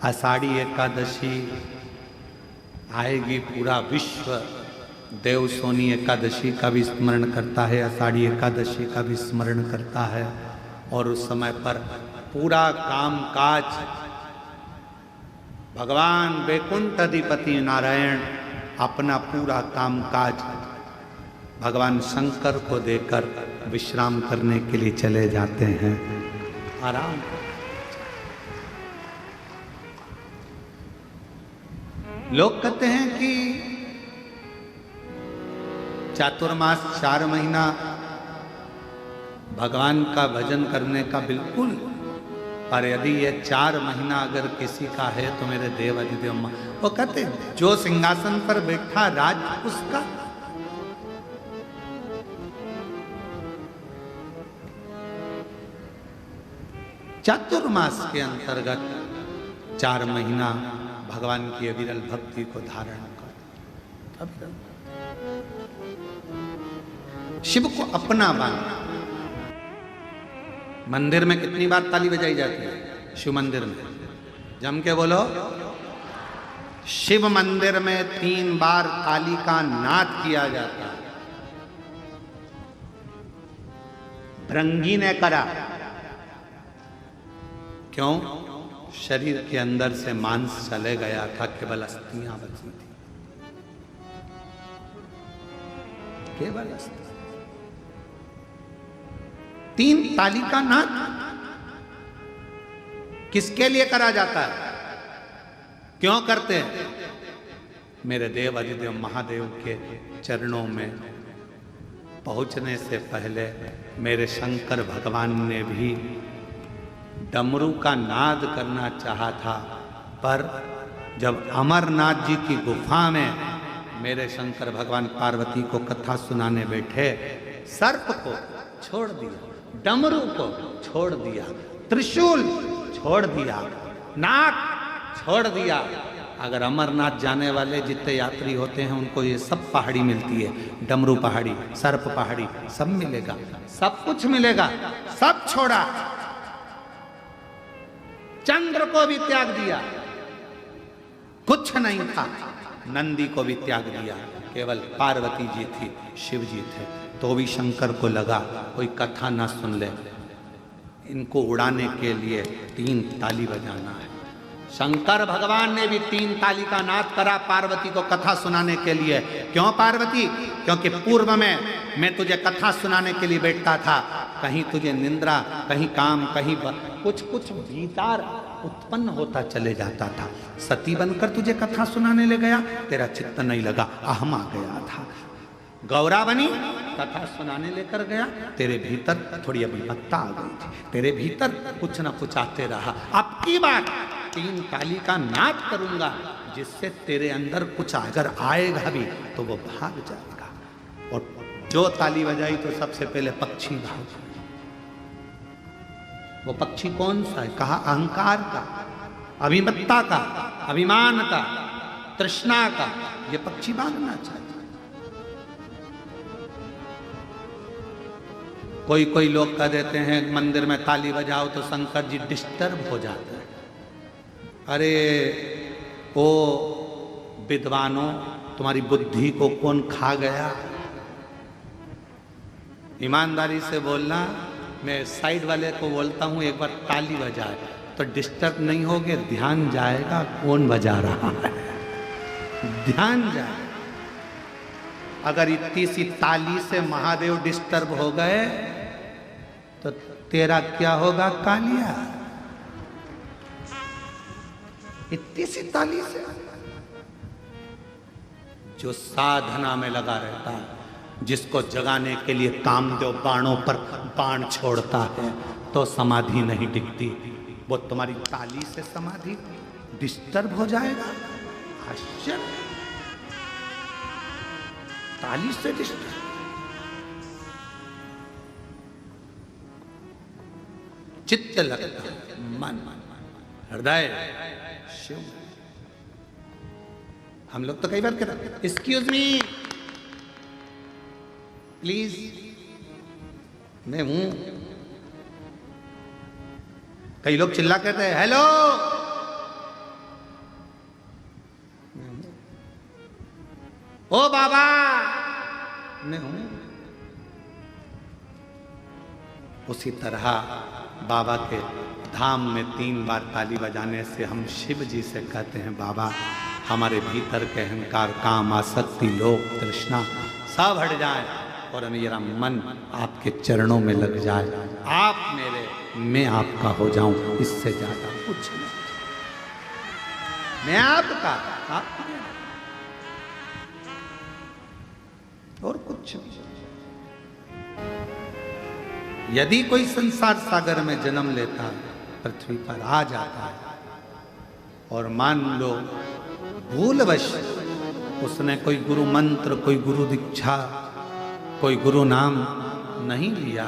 आषाढ़ी एकादशी आएगी, पूरा विश्व देव सोनी एकादशी का भी स्मरण करता है, आषाढ़ी एकादशी का भी स्मरण करता है। और उस समय पर पूरा काम काज भगवान वैकुंठ अधिपति नारायण अपना पूरा काम काज भगवान शंकर को देकर विश्राम करने के लिए चले जाते हैं। आराम। लोग कहते हैं कि चातुर्मास 4 महीना भगवान का भजन करने का बिल्कुल, पर यदि ये 4 महीना अगर किसी का है तो मेरे देव अधिदेव वो कहते हैं जो सिंहासन पर बैठा राज उसका। चातुर्मास के अंतर्गत 4 महीना भगवान की अविरल भक्ति को धारण कर शिव को अपना माना। मंदिर में कितनी बार ताली बजाई जाती है? शिव मंदिर में जम के बोलो। शिव मंदिर में 3 बार ताली का नाद किया जाता है। भृंगी ने करा, क्यों? शरीर के अंदर से मांस चले गया था, केवल अस्थियां बची थी, केवल अस्थियां। 3 ताली का नाद किसके लिए करा जाता है? क्यों करते हैं? मेरे देव अधिदेव महादेव के चरणों में पहुंचने से पहले मेरे शंकर भगवान ने भी डमरू का नाद करना चाहा था, पर जब अमरनाथ जी की गुफा में मेरे शंकर भगवान पार्वती को कथा सुनाने बैठे, सर्प को छोड़ दिया, डमरू को छोड़ दिया, त्रिशूल छोड़ दिया, नाग छोड़ दिया। अगर अमरनाथ जाने वाले जितने यात्री होते हैं उनको ये सब पहाड़ी मिलती है, डमरू पहाड़ी, सर्प पहाड़ी, सब मिलेगा, सब कुछ मिलेगा, सब छोड़ा। चंद्र को भी त्याग दिया, कुछ नहीं था। नंदी को भी त्याग दिया, केवल पार्वती जी थी, शिव जी थे। तो भी शंकर को लगा कोई कथा ना सुन ले, इनको उड़ाने के लिए 3 ताली बजाना है। शंकर भगवान ने भी 3 ताली का नाद करा पार्वती को कथा सुनाने के लिए। क्यों पार्वती? क्योंकि पूर्व में मैं तुझे कथा सुनाने के लिए बैठता था, कहीं तुझे निंद्रा, कहीं काम, कहीं कुछ कुछ भीतर उत्पन्न होता चले जाता था। सती बनकर तुझे कथा सुनाने ले गया, तेरा चित्त नहीं लगा, अहम आ गया था। गौरा बनी, कथा सुनाने लेकर गया, तेरे भीतर थोड़ी अभिमत्ता आ गई थी, तेरे भीतर कुछ ना कुछ आते रहा। अब की बात 3 ताली का नाद करूंगा, जिससे तेरे अंदर कुछ अगर आएगा भी तो वो भाग जाएगा। और जो ताली बजाई तो सबसे पहले पक्षी भाग। वो पक्षी कौन सा है? कहा अहंकार का, अभिमत्ता का, अभिमान का, तृष्णा का। ये पक्षी भागना चाहिए। कोई कोई लोग कह देते हैं मंदिर में ताली बजाओ तो शंकर जी डिस्टर्ब हो जाते हैं। अरे ओ विद्वानों, तुम्हारी बुद्धि को कौन खा गया? ईमानदारी से बोलना। मैं साइड वाले को बोलता हूं एक बार ताली बजाए तो डिस्टर्ब नहीं होगे, ध्यान जाएगा कौन बजा रहा है, ध्यान जाए। अगर इतनी सी ताली से महादेव डिस्टर्ब हो गए तो तेरा क्या होगा कालिया? इतनी सी ताली से जो साधना में लगा रहता है, जिसको जगाने के लिए कामदेव बाणों पर बाण छोड़ता है, तो समाधि नहीं टिकती। वो तुम्हारी ताली से समाधि डिस्टर्ब हो जाएगा। आश्चर्य! ताली से डिस्टर्ब। चित्त लगता, मन, हृदय शिव। हम लोग तो कई बार कहते हैं एक्सक्यूज मी प्लीज, मैं हूं। कई लोग चिल्ला कहते हैं हेलो, ओ बाबा मैं हूं। उसी तरह बाबा के धाम में 3 बार ताली बजाने से हम शिव जी से कहते हैं बाबा हमारे भीतर के अहंकार, काम, आसक्ति, लोभ, तृष्णा सब हट जाए और मेरा मन आपके चरणों में लग जाए, आप मेरे, मैं आपका हो जाऊं, इससे ज्यादा कुछ नहीं। मैं आपका, आप और कुछ नहीं। यदि कोई संसार सागर में जन्म लेता है, पृथ्वी पर आ जाता है और मान लो भूलवश उसने कोई गुरु मंत्र, कोई गुरु दीक्षा, कोई गुरु नाम नहीं लिया,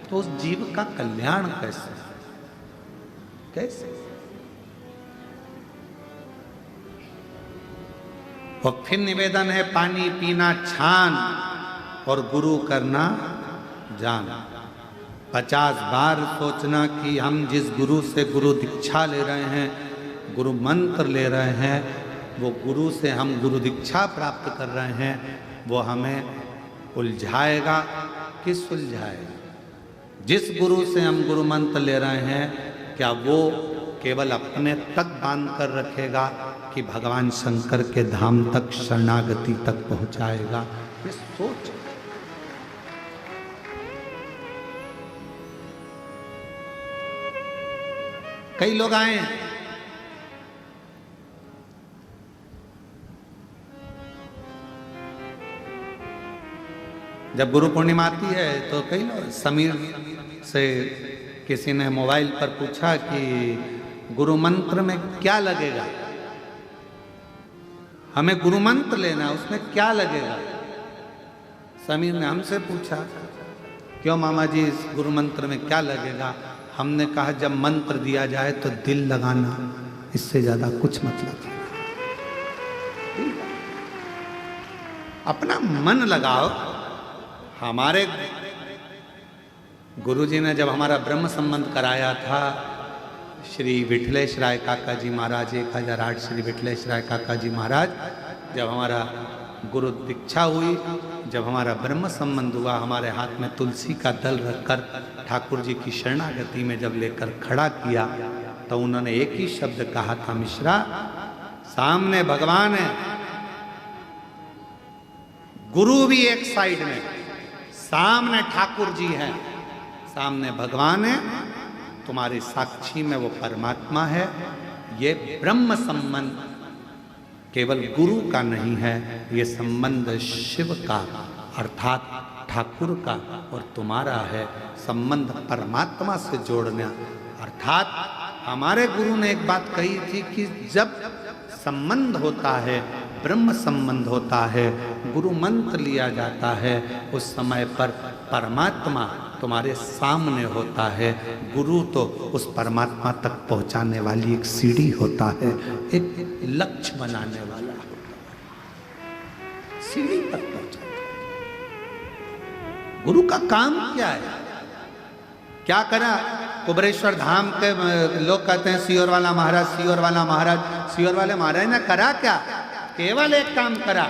तो उस जीव का कल्याण कैसे कैसे? और फिर निवेदन है पानी पीना छान और गुरु करना जान। 50 बार सोचना कि हम जिस गुरु से गुरु दीक्षा ले रहे हैं, गुरु मंत्र ले रहे हैं, वो गुरु से हम गुरु दीक्षा प्राप्त कर रहे हैं, वो हमें उलझाएगा कि सुलझाएगा? जिस गुरु से हम गुरु मंत्र ले रहे हैं, क्या वो केवल अपने तक बांध कर रखेगा कि भगवान शंकर के धाम तक, शरणागति तक पहुंचाएगा? ये सोच। कई लोग आए हैं, जब गुरु पूर्णिमा आती है तो कई लोग, समीर से किसी ने मोबाइल पर पूछा कि गुरु मंत्र में क्या लगेगा, हमें गुरु मंत्र लेना, उसमें क्या लगेगा? समीर ने हमसे पूछा क्यों मामा जी इस गुरु मंत्र में क्या लगेगा? हमने कहा जब मंत्र दिया जाए तो दिल लगाना, इससे ज्यादा कुछ मतलब नहीं। अपना मन लगाओ। हमारे गुरुजी ने जब हमारा ब्रह्म संबंध कराया था, श्री विठलेश राय काका जी महाराज, 1008 श्री विठलेश राय काका जी महाराज, जब हमारा गुरु दीक्षा हुई, जब हमारा ब्रह्म संबंध हुआ, हमारे हाथ में तुलसी का दल रखकर ठाकुर जी की शरणागति में जब लेकर खड़ा किया, तो उन्होंने एक ही शब्द कहा था, मिश्रा सामने भगवान है, गुरु भी एक साइड में, सामने ठाकुर जी हैं, सामने भगवान है, तुम्हारे साक्षी में वो परमात्मा है। ये ब्रह्म संबंध केवल गुरु का नहीं है, ये संबंध शिव का अर्थात ठाकुर का और तुम्हारा है। संबंध परमात्मा से जोड़ना, अर्थात हमारे गुरु ने एक बात कही थी कि जब संबंध होता है, ब्रह्म संबंध होता है, गुरु मंत्र लिया जाता है, उस समय पर परमात्मा तुम्हारे सामने होता है। गुरु तो उस परमात्मा तक पहुंचाने वाली एक सीढ़ी होता है, एक लक्ष्य बनाने वाला होता है, सीढ़ी तक पहुंचाता है। गुरु का काम क्या है? क्या करा? कुबरेश्वर धाम के लोग कहते हैं सियोर वाला महाराज, सियोर वाला महाराज, सियोर वाले महाराज ने करा क्या? केवल एक काम करा,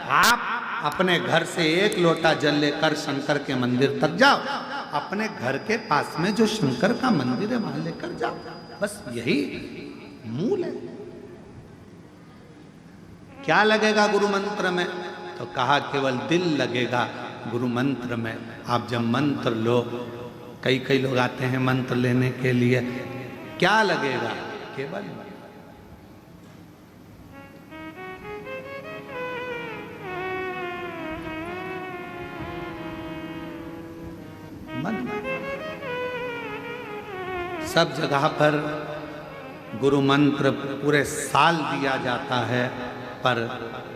आप अपने घर से 1 लोटा जल लेकर शंकर के मंदिर तक जाओ, अपने घर के पास में जो शंकर का मंदिर है वहां लेकर जाओ, बस यही मूल है। क्या लगेगा गुरु मंत्र में? तो कहा केवल दिल लगेगा गुरु मंत्र में। आप जब मंत्र लो, कई लोग आते हैं मंत्र लेने के लिए, क्या लगेगा? केवल मन। सब जगह पर गुरु मंत्र पूरे साल दिया जाता है, पर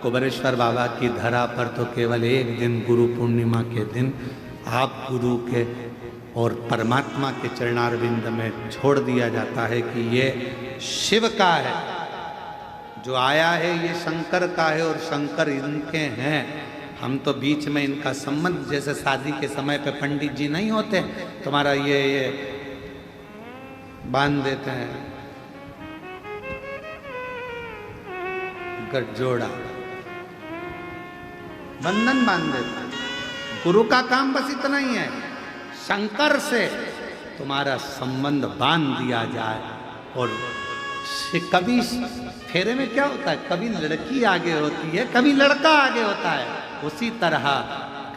कुबरेश्वर बाबा की धरा पर तो केवल एक दिन, गुरु पूर्णिमा के दिन आप गुरु के और परमात्मा के चरणारविंद में छोड़ दिया जाता है कि ये शिव का है, जो आया है ये शंकर का है और शंकर इनके हैं। हम तो बीच में इनका संबंध, जैसे शादी के समय पे पंडित जी नहीं होते, तुम्हारा ये बांध देते हैं गठजोड़ा, बंधन बांध देता है। गुरु का काम बस इतना ही है, शंकर से तुम्हारा संबंध बांध दिया जाए। और कभी फेरे में क्या होता है, कभी लड़की आगे होती है, कभी लड़का आगे होता है। उसी तरह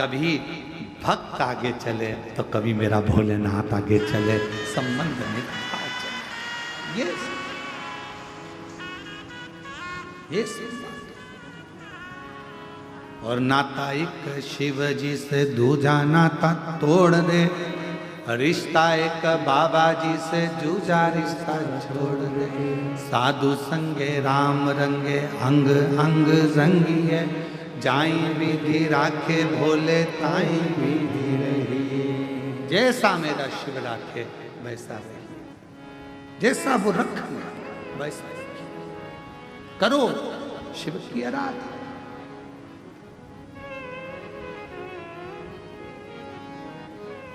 कभी भक्त आगे चले तो कभी मेरा भोलेनाथ आगे चले, संबंध निभा चले। ये और नाता एक शिव जी से दूजा नाता तोड़ दे, रिश्ता एक बाबा जी से जूझा रिश्ता छोड़ दे। साधु संगे राम रंगे अंग अंग रंगिए, जाई विधि राखे भोले ताई विधि रही। जैसा मेरा शिव राखे वैसा रही, जैसा वो रख वैसा करो शिव की आराधना।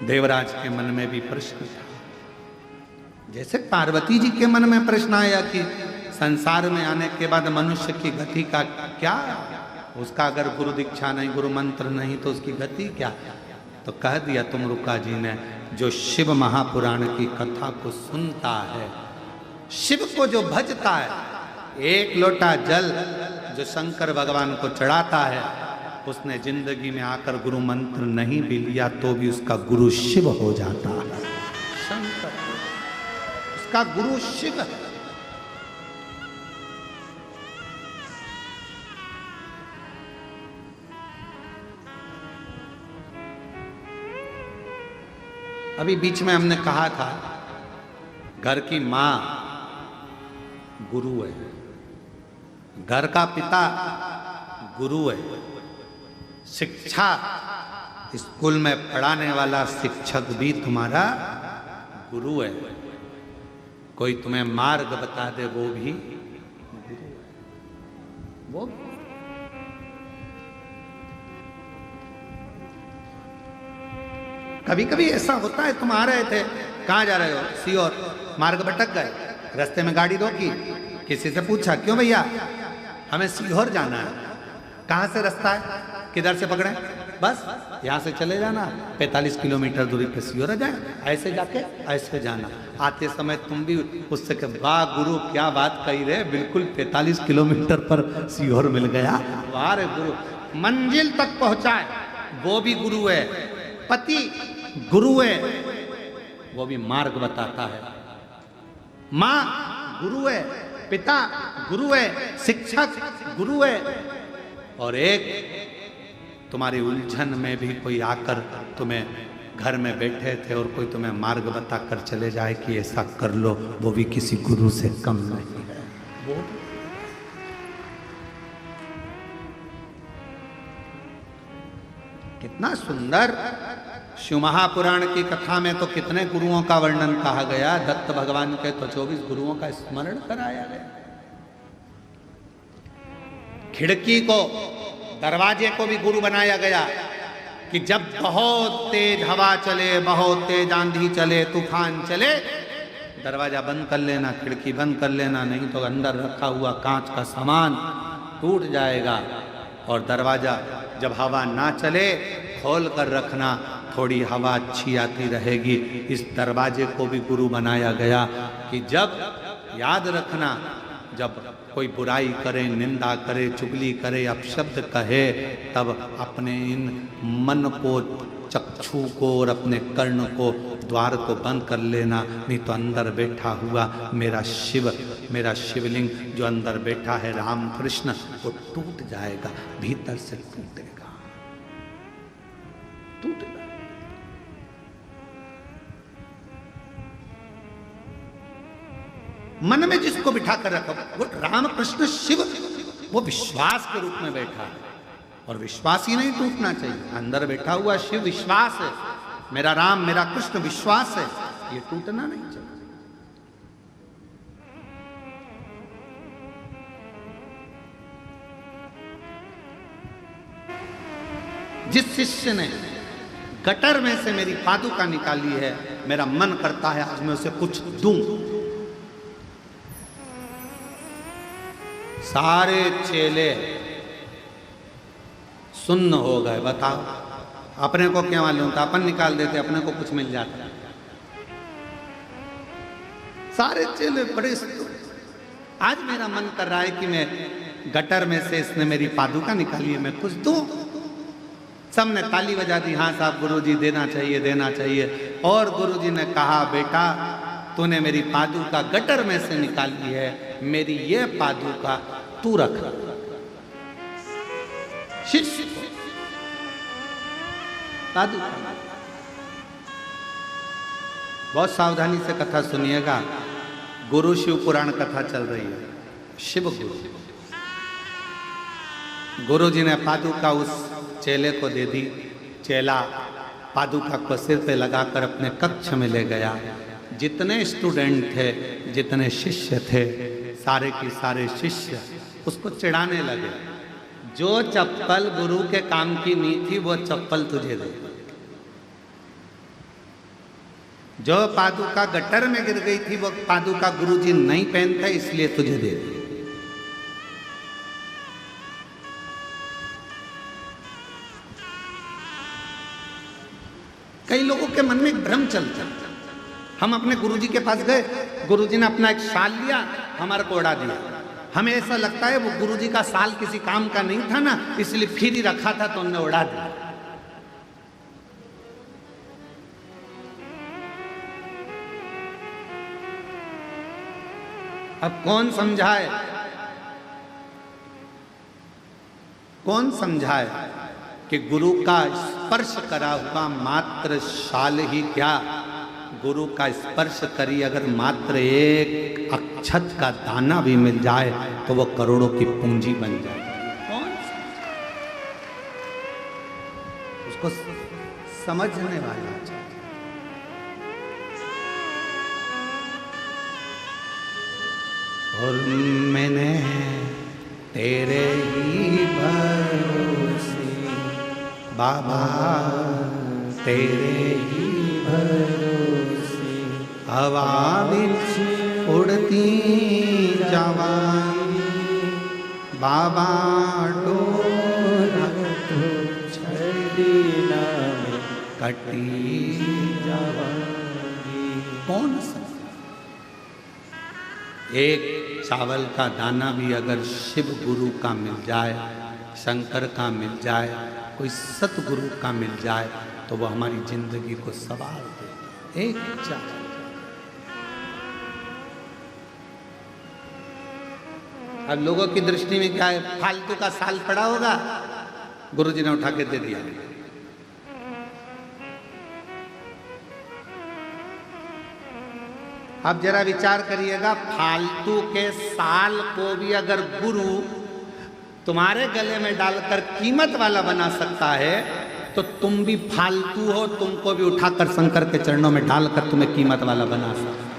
देवराज के मन में भी प्रश्न था, जैसे पार्वती जी के मन में प्रश्न आया कि संसार में आने के बाद मनुष्य की गति का क्या, उसका अगर गुरु दीक्षा नहीं, गुरु मंत्र नहीं तो उसकी गति क्या। तो कह दिया तुमरुका जी ने, जो शिव महापुराण की कथा को सुनता है, शिव को जो भजता है, एक लोटा जल जो शंकर भगवान को चढ़ाता है, उसने जिंदगी में आकर गुरु मंत्र नहीं भी लिया तो भी उसका गुरु शिव हो जाता है। शंकर उसका गुरु शिव है। अभी बीच में हमने कहा था घर की मां गुरु है, घर का पिता गुरु है, शिक्षा स्कूल में पढ़ाने वाला शिक्षक भी तुम्हारा गुरु है। कोई तुम्हें मार्ग बता दे वो भी गुरु है। वो कभी कभी ऐसा होता है, तुम आ रहे थे, कहाँ जा रहे हो, सीहोर, मार्ग भटक गए, रास्ते में गाड़ी रोकी, किसी से पूछा क्यों भैया हमें सीहोर जाना है, कहाँ से रास्ता है, किधर से पकड़े, बस यहाँ से चले जाना, 45 किलोमीटर दूरी पे सीहोर आ जाए, ऐसे जाके ऐसे जाना। आते समय तुम भी उससे कह, वाह गुरु क्या बात कही रहे, बिल्कुल 45 किलोमीटर पर सीहोर मिल गया, वाह रे गुरु, मंजिल तक पहुंचाए वो भी गुरु है। पति गुरु है, वो भी मार्ग बताता है। माँ गुरु है, पिता गुरु है, शिक्षक गुरु है। और एक तुम्हारी उलझन में भी कोई आकर तुम्हें घर में बैठे थे और कोई तुम्हें मार्ग बताकर चले जाए कि ऐसा कर लो, वो भी किसी गुरु से कम नहीं है। वो कितना सुंदर शिव महापुराण की कथा में तो कितने गुरुओं का वर्णन कहा गया। दत्त भगवान के तो 24 गुरुओं का स्मरण कराया गया। खिड़की को, दरवाजे को भी गुरु बनाया गया कि जब बहुत तेज हवा चले, बहुत तेज आंधी चले, तूफान चले, दरवाजा बंद कर लेना, खिड़की बंद कर लेना, नहीं तो अंदर रखा हुआ कांच का सामान टूट जाएगा। और दरवाजा जब हवा ना चले खोल कर रखना, थोड़ी हवा अच्छी आती रहेगी। इस दरवाजे को भी गुरु बनाया गया कि जब, याद रखना, जब कोई बुराई करे, निंदा करे, चुगली करे, अपशब्द कहे, तब अपने इन मन को, चक्षु को और अपने कर्ण को, द्वार को बंद कर लेना, नहीं तो अंदर बैठा हुआ मेरा शिव, मेरा शिवलिंग जो अंदर बैठा है राम कृष्ण, वो टूट जाएगा, भीतर से टूटेगा, टूटेगा। मन में जिसको बिठा कर रखो, वो राम कृष्ण शिव, वो विश्वास के रूप में बैठा है। और विश्वास ही नहीं टूटना चाहिए। अंदर बैठा हुआ शिव विश्वास है, मेरा राम मेरा कृष्ण विश्वास है, ये टूटना नहीं चाहिए। जिस शिष्य ने गटर में से मेरी पादुका निकाली है, मेरा मन करता है आज मैं उसे कुछ दूं। सारे चेले सुन्न हो गए। बताओ, अपने को क्या मालूम था, अपन निकाल देते, अपने को कुछ मिल जाता। सारे चेले बड़े। आज मेरा मन कर रहा है कि मैं गटर में से इसने मेरी पादुका निकाली है, मैं कुछ दूं। सबने ताली बजा दी, हाँ साहब गुरुजी देना चाहिए, देना चाहिए। और गुरुजी ने कहा, बेटा तूने मेरी पादुका गटर में से निकाली है, मेरी ये पादुका तू रख। शिष्य पादुका। बहुत सावधानी से कथा सुनिएगा। गुरु शिव पुराण कथा चल रही है। शिव गुरु, गुरु जी ने पादुका उस चेले को दे दी। चेला पादुका को सिर पे लगाकर अपने कक्ष में ले गया। जितने स्टूडेंट थे, जितने शिष्य थे, सारे के सारे शिष्य उसको चिढ़ाने लगे। जो चप्पल गुरु के काम की नहीं थी वो चप्पल तुझे दे। जो पादुका गटर में गिर गई थी वो पादुका गुरुजी नहीं पहनते, इसलिए तुझे दे दी। कई लोगों के मन में एक भ्रम चलता। हम अपने गुरुजी के पास गए, गुरुजी ने अपना एक शाल लिया, हमारे को उड़ा दिया। हमें ऐसा लगता है वो गुरुजी का शाल किसी काम का नहीं था ना, इसलिए फिर ही रखा था तो उन्होंने उड़ा दिया। अब कौन समझाए, कौन समझाए कि गुरु का स्पर्श करा हुआ मात्र शाल ही क्या, गुरु का स्पर्श करी अगर मात्र एक अक्षत का दाना भी मिल जाए तो वो करोड़ों की पूंजी बन जाए। कौन उसको समझने वाला चाहिए। और मैंने तेरे ही भरोसे बाबा, तेरे ही भरोसे हवा विच उड़ती जवानी बाबा डोरा तो छड़ी ना कटी जवानी। कौन सा एक चावल का दाना भी अगर शिव गुरु का मिल जाए, शंकर का मिल जाए, कोई सतगुरु का मिल जाए तो वह हमारी जिंदगी को संवार देता। एक चावल। अब लोगों की दृष्टि में क्या है, फालतू का साल पड़ा होगा, गुरुजी ने उठा के दे दिया। अब जरा विचार करिएगा, फालतू के साल को भी अगर गुरु तुम्हारे गले में डालकर कीमत वाला बना सकता है तो तुम भी फालतू हो, तुमको भी उठाकर शंकर के चरणों में डालकर तुम्हें कीमत वाला बना सकता।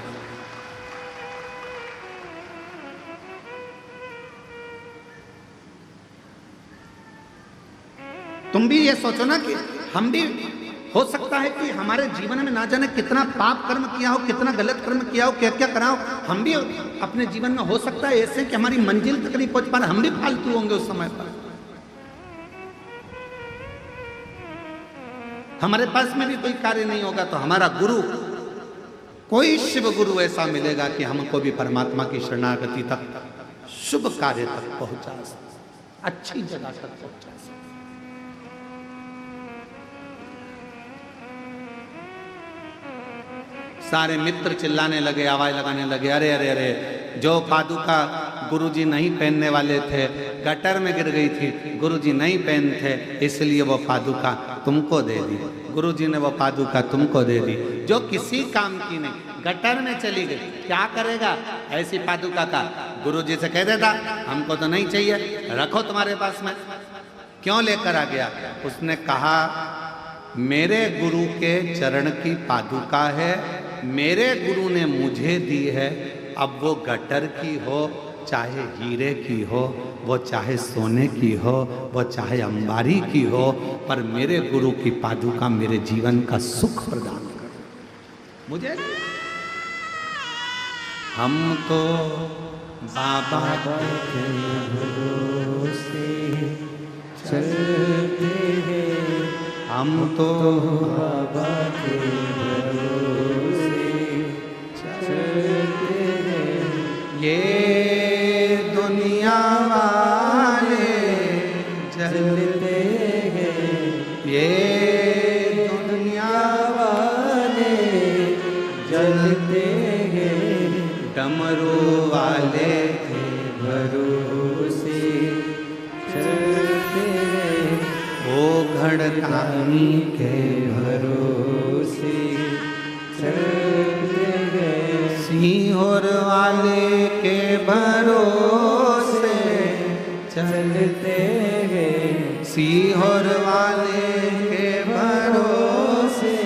तुम भी ये सोचो ना कि हम भी, हो सकता है कि हमारे जीवन में ना जाने कितना पाप कर्म किया हो, कितना गलत कर्म किया हो, क्या क्या करा हो, हम भी अपने जीवन में हो सकता है ऐसे कि हमारी मंजिल तक नहीं पहुंच पा रहे, हम भी फालतू होंगे उस समय पर। हमारे पास में भी कोई कार्य नहीं होगा तो हमारा गुरु, कोई शिव गुरु ऐसा मिलेगा कि हमको भी परमात्मा की शरणागति तक, शुभ कार्य तक पहुंचा सकता, अच्छी जगह तक पहुंचा सकता। सारे मित्र चिल्लाने लगे, आवाज लगाने लगे, अरे अरे अरे, जो पादुका गुरुजी नहीं पहनने वाले थे, गटर में गिर गई थी, गुरुजी नहीं पहनते थे, इसलिए वो पादुका तुमको दे दी। गुरुजी ने वो पादुका तुमको दे दी जो किसी काम की नहीं, गटर में चली गई, क्या करेगा ऐसी पादुका का? गुरुजी से कह देता हमको तो नहीं चाहिए, रखो तुम्हारे पास में। क्यों लेकर आ गया? उसने कहा मेरे गुरु के चरण की पादुका है, मेरे गुरु ने मुझे दी है, अब वो गटर की हो, चाहे हीरे की हो, वो चाहे सोने की हो, वो चाहे अंबारी की हो, पर मेरे गुरु की पादुका मेरे जीवन का सुख प्रदान कर मुझे। हमको बाबा के भरोसे चल हैं हम तो बाबा के भरोसे चलते हैं। ये दुनिया वाले चलते हैं ये दुनिया वाले जलते हैं डमरू वाले के भरोसे चलते हैं। ओ घड़कानी के भरोसे चलते हैं। सिंहर वाले के भरोसे चलते हैं सिंहर वाले के भरोसे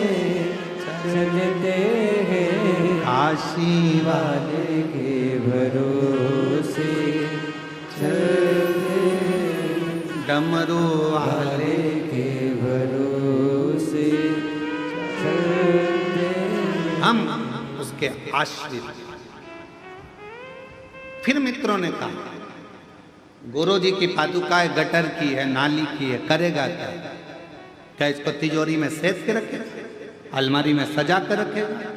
चलते हैं। काशी वाले के भरोसे चलते हैं। डमरू वाले वाले के भरोसे चलते हैं। हम उसके आश्रित। फिर मित्रों ने कहा गुरु जी की पादुकाएं गटर की है, नाली की है, करेगा क्या? क्या इसको तिजोरी में सेफ के रखे, अलमारी में सजा कर रखेगा?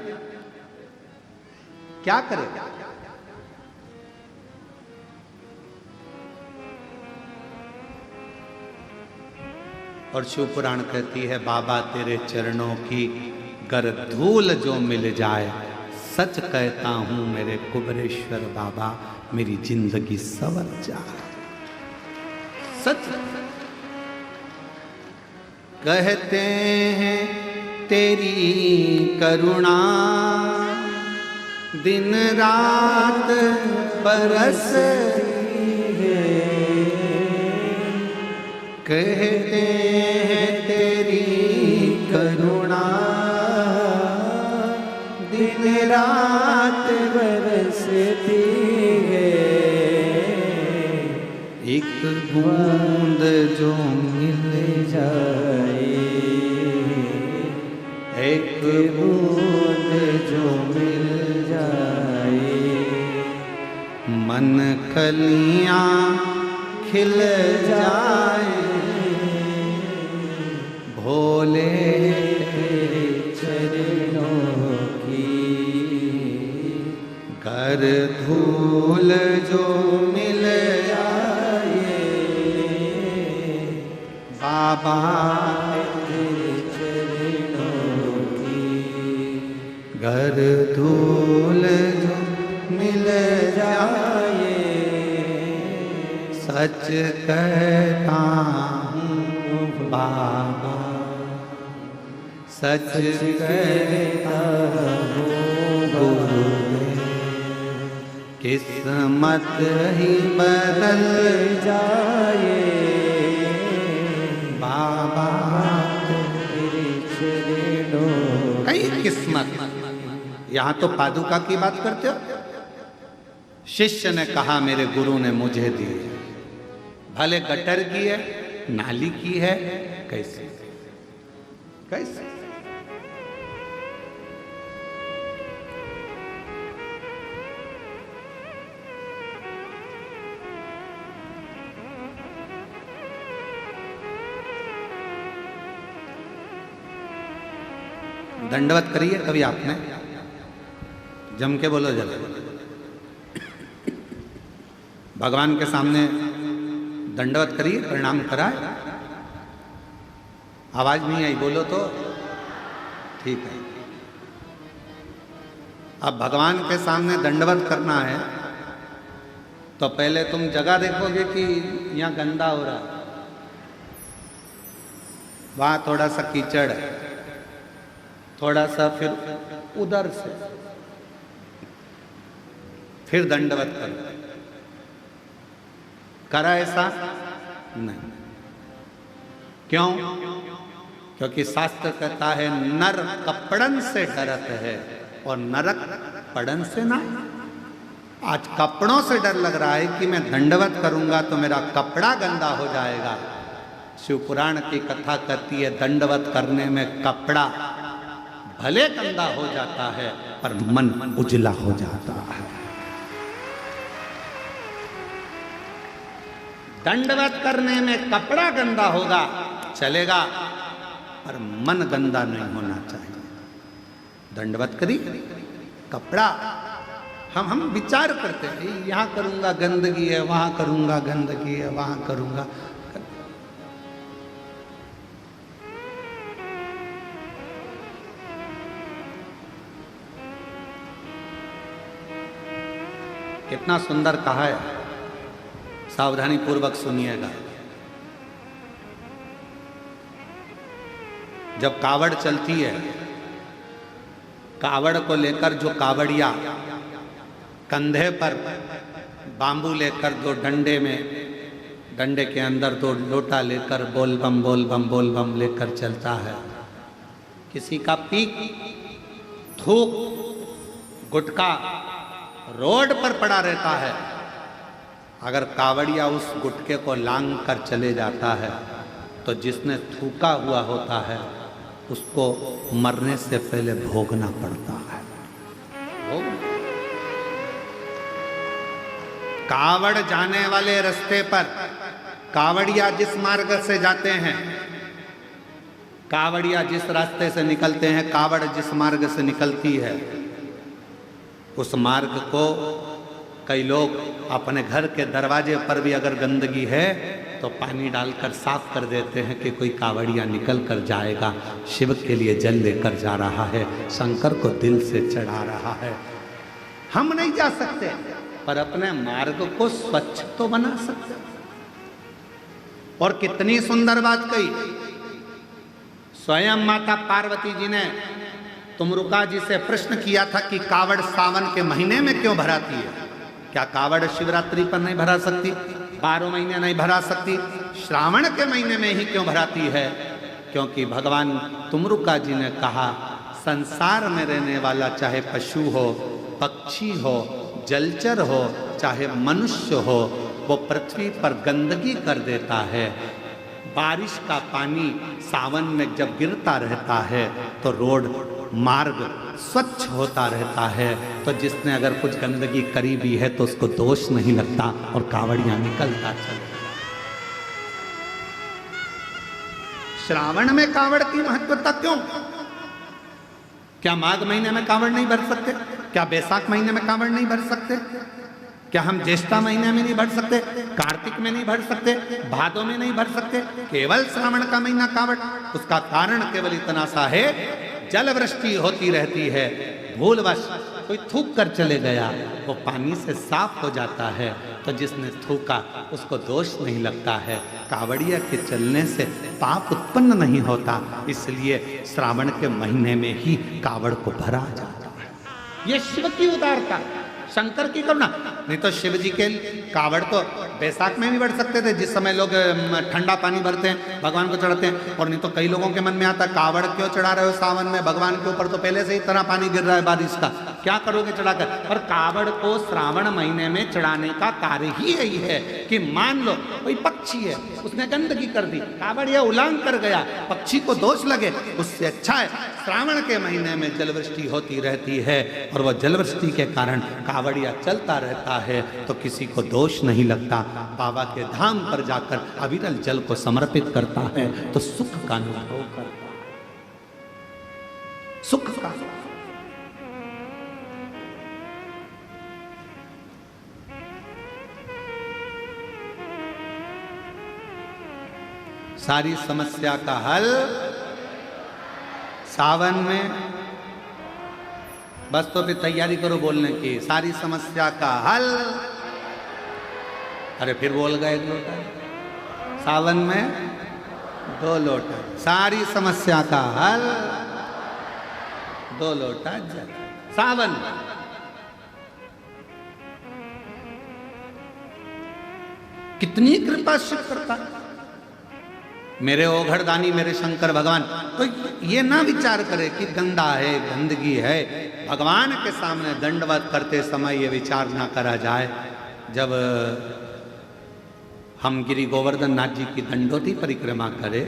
क्या करेगा? और शिव पुराण कहती है बाबा तेरे चरणों की गर धूल जो मिल जाए, सच कहता हूं मेरे कुबरेश्वर बाबा मेरी जिंदगी सवर जाए। सच कहते हैं तेरी करुणा दिन रात बरसती है। कहते हैं तेरी करुणा दिन रात बरसती है। एक बूंद जो मिल जाए एक बूंद जो मिल जाए। मन कलियां खिल जाए भोले तेरे चरणों की कर धूल जो मिल जाए बाबा तेरे चरणों की घर धूल जो मिल जाए। सच कहता हूँ बाबा सच कहता हूँ गुरुदेव किस्मत ही बदल जाए बाबा तेरे चरणों कई किस्मत। यहाँ तो पादुका की बात करते हो। शिष्य ने कहा मेरे गुरु ने मुझे दी है, भले गटर की है नाली की है, कैसे कैसे? दंडवत करिए कभी आपने? जम के बोलो जरा। भगवान के सामने दंडवत करिए, प्रणाम कराए। आवाज नहीं आई, बोलो तो ठीक है। अब भगवान के सामने दंडवत करना है तो पहले तुम जगह देखोगे कि यहाँ गंदा हो रहा है, वहां थोड़ा सा कीचड़ है, थोड़ा सा फिर उधर से फिर दंडवत करो। करा ऐसा नहीं। क्यों? क्योंकि शास्त्र कहता है नर कपड़न से डरत है और नरक पड़न से ना। आज कपड़ों से डर लग रहा है कि मैं दंडवत करूंगा तो मेरा कपड़ा गंदा हो जाएगा। शिव पुराण की कथा कहती है दंडवत करने में कपड़ा भले गंदा हो जाता है पर मन उजला हो जाता है। दंडवत करने में कपड़ा गंदा होगा, चलेगा, पर मन गंदा नहीं होना चाहिए। दंडवत करी, कपड़ा हम विचार करते हैं, यहाँ करूँगा गंदगी है, वहाँ करूँगा गंदगी है, वहाँ करूँगा। कितना सुंदर कहा है, सावधानी पूर्वक सुनिएगा। जब कावड़ चलती है, कावड़ को लेकर जो कावड़िया कंधे पर बांबू लेकर, दो डंडे में, डंडे के अंदर दो लोटा लेकर बोल बम लेकर चलता है, किसी का पीक, थूक, गुटका रोड पर पड़ा रहता है। अगर कावड़िया उस गुटके को लांग कर चले जाता है तो जिसने थूका हुआ होता है उसको मरने से पहले भोगना पड़ता है। कावड़ जाने वाले रास्ते पर कावड़िया जिस मार्ग से जाते हैं, कावड़िया जिस रास्ते से निकलते हैं, कावड़ जिस मार्ग से निकलती है, उस मार्ग को कई लोग अपने घर के दरवाजे पर भी अगर गंदगी है तो पानी डालकर साफ कर देते हैं कि कोई कावड़िया निकल कर जाएगा, शिव के लिए जल लेकर जा रहा है, शंकर को दिल से चढ़ा रहा है। हम नहीं जा सकते, पर अपने मार्ग को स्वच्छ तो बना सकते। और कितनी सुंदर बात कही, स्वयं माता पार्वती जी ने तुमरुका जी से प्रश्न किया था कि कावड़ सावन के महीने में क्यों भराती है? क्या कावड़ शिवरात्रि पर नहीं भरा सकती, 12 महीने नहीं भरा सकती, श्रावण के महीने में ही क्यों भराती है? क्योंकि भगवान तुमरुका जी ने कहा, संसार में रहने वाला चाहे पशु हो, पक्षी हो, जलचर हो, चाहे मनुष्य हो, वो पृथ्वी पर गंदगी कर देता है। बारिश का पानी सावन में जब गिरता रहता है तो रोड मार्ग स्वच्छ होता रहता है, तो जिसने अगर कुछ गंदगी करी भी है तो उसको दोष नहीं लगता और कावड़ियां निकलता चलता। श्रावण में कावड़ की महत्वता क्यों? क्या माघ महीने में कावड़ नहीं भर सकते? क्या बैसाख महीने में कावड़ नहीं भर सकते? क्या हम ज्येष्ठा महीने में नहीं भर सकते? कार्तिक में नहीं भर सकते? भादों में नहीं भर सकते? केवल श्रावण का महीना कावड़? उसका कारण केवल इतना सा है, जल वृष्टि होती रहती है, भूलवश कोई थूक कर चले गया, वो पानी से साफ हो जाता है, तो जिसने थूका उसको दोष नहीं लगता है। कावड़िया के चलने से पाप उत्पन्न नहीं होता, इसलिए श्रावण के महीने में ही कावड़ को भरा जाता है। ये शिव की उदारता, शंकर की करुणा। नहीं तो शिव जी के कावड़ तो बैसाख में भी बढ़ सकते थे, जिस समय लोग ठंडा पानी भरते हैं, भगवान को चढ़ाते हैं। और नहीं तो कई लोगों के मन में आता, कावड़ क्यों चढ़ा रहे हो सावन में, भगवान के ऊपर तो पहले से ही इतना पानी गिर रहा है बारिश का, क्या करोगे चढ़ाकर? और कावड़ को श्रावण महीने में चढ़ाने का कार्य ही यही है कि मान लो कोई पक्षी है, उसने गंदगी कर दी, कावड़िया उलांग कर गया, पक्षी को दोष लगे, उससे अच्छा है श्रावण के महीने में जलवृष्टि होती रहती है, और वह जलवृष्टि के कारण कावड़िया चलता रहता है, तो किसी को दोष नहीं लगता। बाबा के धाम पर जाकर अविरल जल को समर्पित करता है तो सुख का अनुभव करता है, सुख का। सारी समस्या का हल सावन में, बस तो फिर तैयारी करो बोलने की, सारी समस्या का हल। अरे फिर बोल गए 1 लोटा, सावन में 2 लोटा, सारी समस्या का हल 2 लोटा जल सावन। कितनी कृपा शिव करता है मेरे ओघड़दानी, मेरे शंकर भगवान। तो ये ना विचार करे कि गंदा है, गंदगी है। भगवान के सामने दंडवत करते समय ये विचार ना करा जाए। जब हम गिरी गोवर्धन नाथ जी की दंडोती परिक्रमा करे,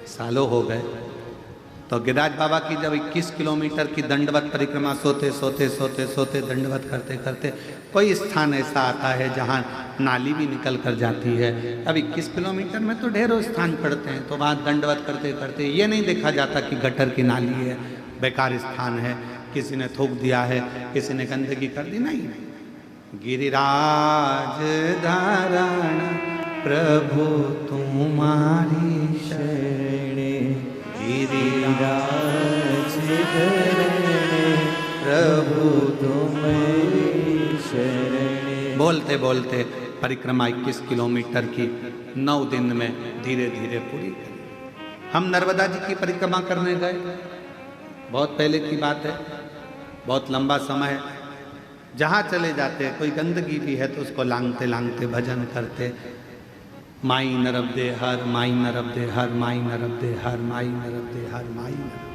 सालों हो गए, तो गिरिराज बाबा की जब 21 किलोमीटर की दंडवत परिक्रमा सोते सोते दंडवत करते करते कोई स्थान ऐसा आता है जहाँ नाली भी निकल कर जाती है। अब 21 किलोमीटर में तो ढेरों स्थान पड़ते हैं, तो वहाँ दंडवत करते करते ये नहीं देखा जाता कि गटर की नाली है, बेकार स्थान है, किसी ने थूक दिया है, किसी ने गंदगी कर दी, नहीं। गिरिराज धारण प्रभु तुम्हारी शरणे, गिरिराज धरण प्रभु तुम्हारी शरणे। बोलते बोलते परिक्रमा 21 किलोमीटर की 9 दिन में धीरे धीरे पूरी करी। हम नर्मदा जी की परिक्रमा करने गए, बहुत पहले की बात है, बहुत लंबा समय है। जहाँ चले जाते, कोई गंदगी भी है तो उसको लांगते लांगते भजन करते, माई नर्मदे हर, माई नर्मदे हर, माई नर्मदे हर, माई नर्मदे हर, माई नर्मदे हर।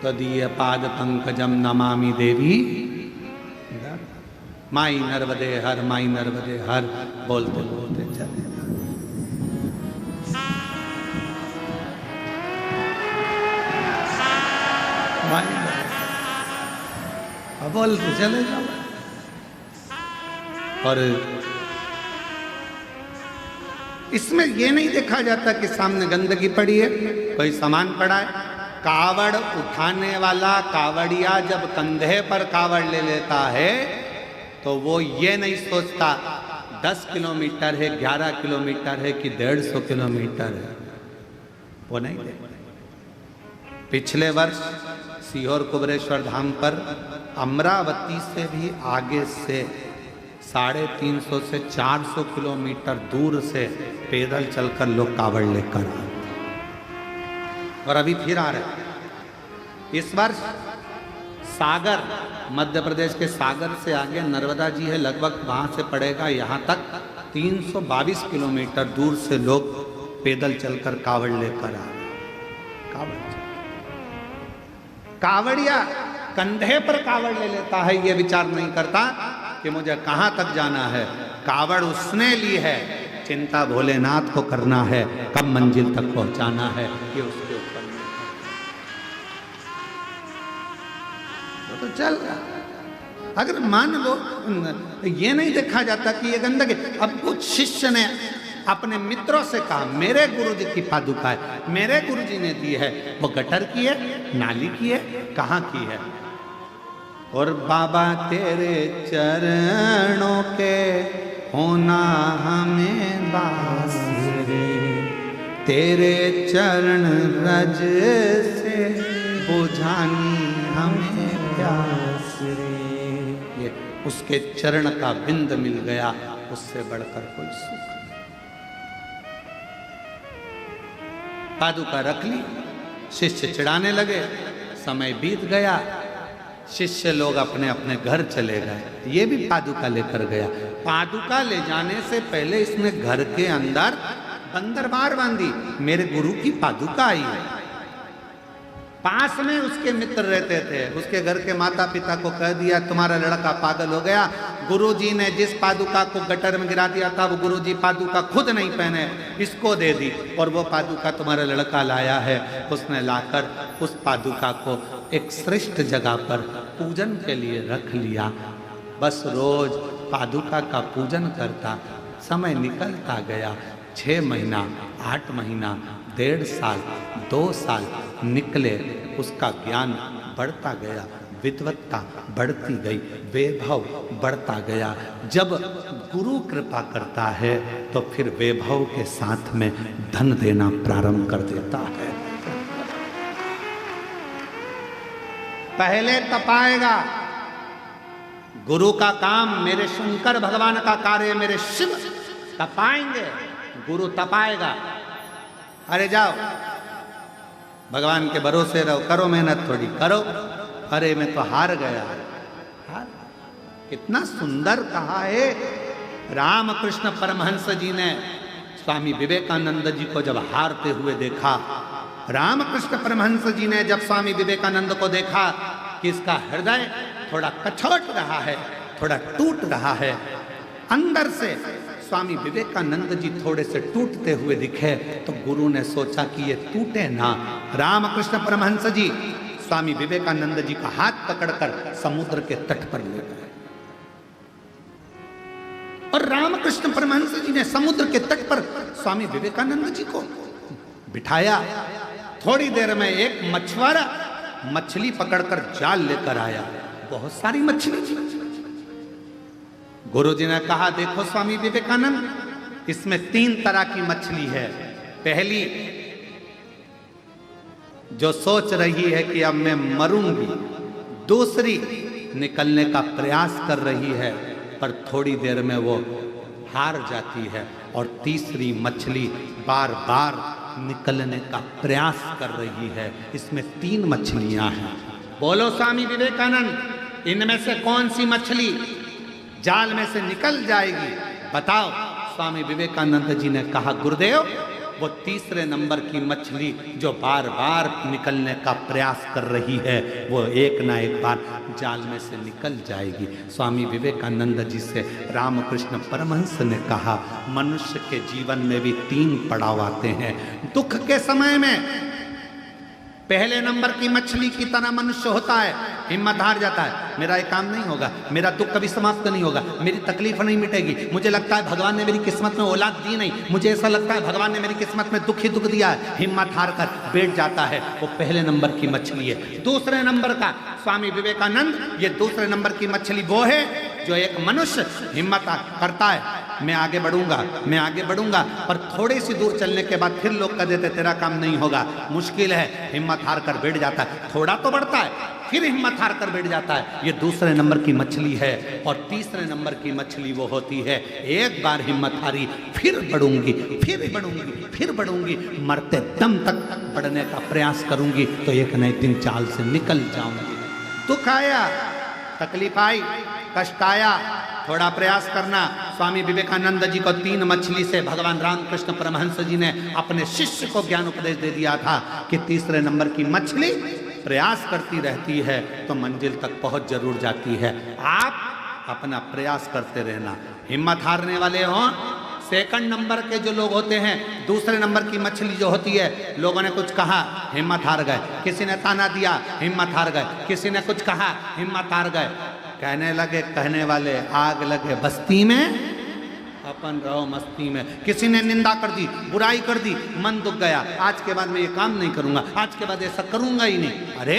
तदीय पाद पंकजम नमामि देवी, माई नर्मदे हर, माई नर्मदे हर, बोलते बोलते चले। बोलते चले जाओ। और इसमें यह नहीं देखा जाता कि सामने गंदगी पड़ी है, कोई सामान पड़ा है। कावड़ उठाने वाला कावड़िया जब कंधे पर कावड़ ले लेता है तो वो ये नहीं सोचता 10 किलोमीटर है, 11 किलोमीटर है कि 150 किलोमीटर है, वो नहीं देखता। पिछले वर्ष सीहोर कुबरेश्वर धाम पर अमरावती से भी आगे से 350 से 400 किलोमीटर दूर से पैदल चलकर लोग कावड़ लेकर आए और अभी फिर आ रहे। इस वर्ष सागर, मध्य प्रदेश के सागर से आगे नर्मदा जी है, लगभग वहां से पड़ेगा यहाँ तक 322 किलोमीटर दूर से लोग पैदल चलकर कावड़ लेकर आ रहे। कावड़िया कंधे पर कावड़ ले लेता है, ये विचार नहीं करता कि मुझे कहां तक जाना है। कावड़ उसने ली है, चिंता भोलेनाथ को करना है, कब मंजिल तक पहुंचाना है ये उसके ऊपर नहीं। तो चल रहा। अगर मान लो ये नहीं देखा जाता कि ये गंदगी, अब कुछ शिष्य ने अपने मित्रों से कहा मेरे गुरुजी की पादुका है, मेरे गुरुजी ने दी है, वो गटर की है, नाली की है, कहाँ की है? और बाबा तेरे चरणों के होना हमें बास रे, तेरे चरण रज से बुझानी हमें प्यास रे। ये उसके चरण का बिंद मिल गया, उससे बढ़कर कोई सुख। पादुका रख ली, शिष्य चिढ़ाने लगे, समय बीत गया, शिष्य लोग अपने अपने घर चले गए। ये भी पादुका लेकर गया। पादुका ले जाने से पहले इसने घर के अंदर बंदरबार बांधी, मेरे गुरु की पादुका आई है। पास में उसके मित्र रहते थे, उसके घर के माता पिता को कह दिया तुम्हारा लड़का पागल हो गया, गुरुजी ने जिस पादुका को गटर में गिरा दिया था वो गुरुजी पादुका खुद नहीं पहने, इसको दे दी, और वो पादुका तुम्हारा लड़का लाया है। उसने लाकर उस पादुका को एक श्रेष्ठ जगह पर पूजन के लिए रख लिया। बस रोज पादुका का पूजन करता। समय निकलता गया, 6 महीना, 8 महीना, 1.5 साल, 2 साल निकले। उसका ज्ञान बढ़ता गया, विद्वत्ता बढ़ती गई, वैभव बढ़ता गया। जब गुरु कृपा करता है तो फिर वैभव के साथ में धन देना प्रारंभ कर देता है। पहले तपाएगा। गुरु का काम, मेरे शंकर भगवान का कार्य, मेरे शिव तपाएंगे, गुरु तपाएगा। अरे जाओ भगवान के भरोसे रहो, करो मेहनत थोड़ी करो। अरे मैं तो हार गया। हार। कितना सुंदर कहा है रामकृष्ण परमहंस जी ने स्वामी विवेकानंद जी को जब हारते हुए देखा। रामकृष्ण परमहंस जी ने जब स्वामी विवेकानंद को देखा कि इसका हृदय थोड़ा कछोट रहा है, थोड़ा टूट रहा है, अंदर से स्वामी विवेकानंद जी थोड़े से टूटते हुए दिखे, तो गुरु ने सोचा कि ये टूटे ना। रामकृष्ण परमहंस जी स्वामी विवेकानंद जी का हाथ पकड़कर समुद्र के तट पर ले गए। और रामकृष्ण परमहंस जी ने समुद्र के तट पर स्वामी विवेकानंद जी को बिठाया। थोड़ी देर में एक मछुआरा मछली पकड़कर जाल लेकर आया, बहुत सारी मछली थी। गुरु जी ने कहा, देखो स्वामी विवेकानंद, इसमें 3 तरह की मछली है। पहली जो सोच रही है कि अब मैं मरूंगी, दूसरी निकलने का प्रयास कर रही है पर थोड़ी देर में वो हार जाती है, और तीसरी मछली बार बार निकलने का प्रयास कर रही है। इसमें 3 मछलियां हैं। बोलो स्वामी विवेकानंद, इनमें से कौन सी मछली जाल में से निकल जाएगी, बताओ। स्वामी विवेकानंद जी ने कहा, गुरुदेव, वो तीसरे नंबर की मछली जो बार बार निकलने का प्रयास कर रही है, वो एक ना एक बार जाल में से निकल जाएगी। स्वामी विवेकानंद जी से रामकृष्ण परमहंस ने कहा, मनुष्य के जीवन में भी 3 पड़ाव आते हैं। दुख के समय में पहले नंबर की मछली की तरह मनुष्य होता है, हिम्मत हार जाता है, मेरा ये काम नहीं होगा, मेरा दुख कभी समाप्त नहीं होगा, मेरी तकलीफ नहीं मिटेगी, मुझे लगता है भगवान ने मेरी किस्मत में औलाद दी नहीं, मुझे ऐसा लगता है भगवान ने मेरी किस्मत में दुख ही दुख दिया है, हिम्मत हार कर बैठ जाता है। वो पहले नंबर की मछली है। दूसरे नंबर का स्वामी विवेकानंद, ये दूसरे नंबर की मछली वो है जो एक मनुष्य हिम्मत करता है, मैं आगे बढ़ूंगा, मैं आगे बढ़ूंगा, पर थोड़ी सी दूर चलने के बाद फिर लोग कह देते तेरा काम नहीं होगा, मुश्किल है, हिम्मत हार कर बैठ जाता है। थोड़ा तो बढ़ता है, फिर हिम्मत हार कर बैठ जाता है। ये दूसरे नंबर की मछली है। और तीसरे नंबर की मछली वो होती है, एक बार हिम्मत हारी, फिर बढ़ूंगी, फिर बढ़ूंगी, फिर बढ़ूंगी, मरते दम तक बढ़ने का प्रयास करूंगी, तो एक न एक दिन चाल से निकल जाऊंगी। दुख आया, तकलीफ आई, कष्ट आया, थोड़ा प्रयास करना। स्वामी विवेकानंद जी को 3 मछली से भगवान रामकृष्ण परमहंस जी ने अपने शिष्य को ज्ञान उपदेश दे दिया था कि तीसरे नंबर की मछली प्रयास करती रहती है तो मंजिल तक पहुंच जरूर जाती है। आप अपना प्रयास करते रहना, हिम्मत हारने वाले हों। सेकंड नंबर के जो लोग होते हैं, दूसरे नंबर की मछली जो होती है, लोगों ने कुछ कहा, हिम्मत हार गए, किसी ने ताना दिया, हिम्मत हार गए, किसी ने कुछ कहा, हिम्मत हार गए। कहने लगे कहने वाले, आग लगे बस्ती में, अपन रहो मस्ती में। किसी ने निंदा कर दी, बुराई कर दी, मन दुख गया, आज के बाद मैं ये काम नहीं करूंगा, आज के बाद ऐसा करूंगा ही नहीं। अरे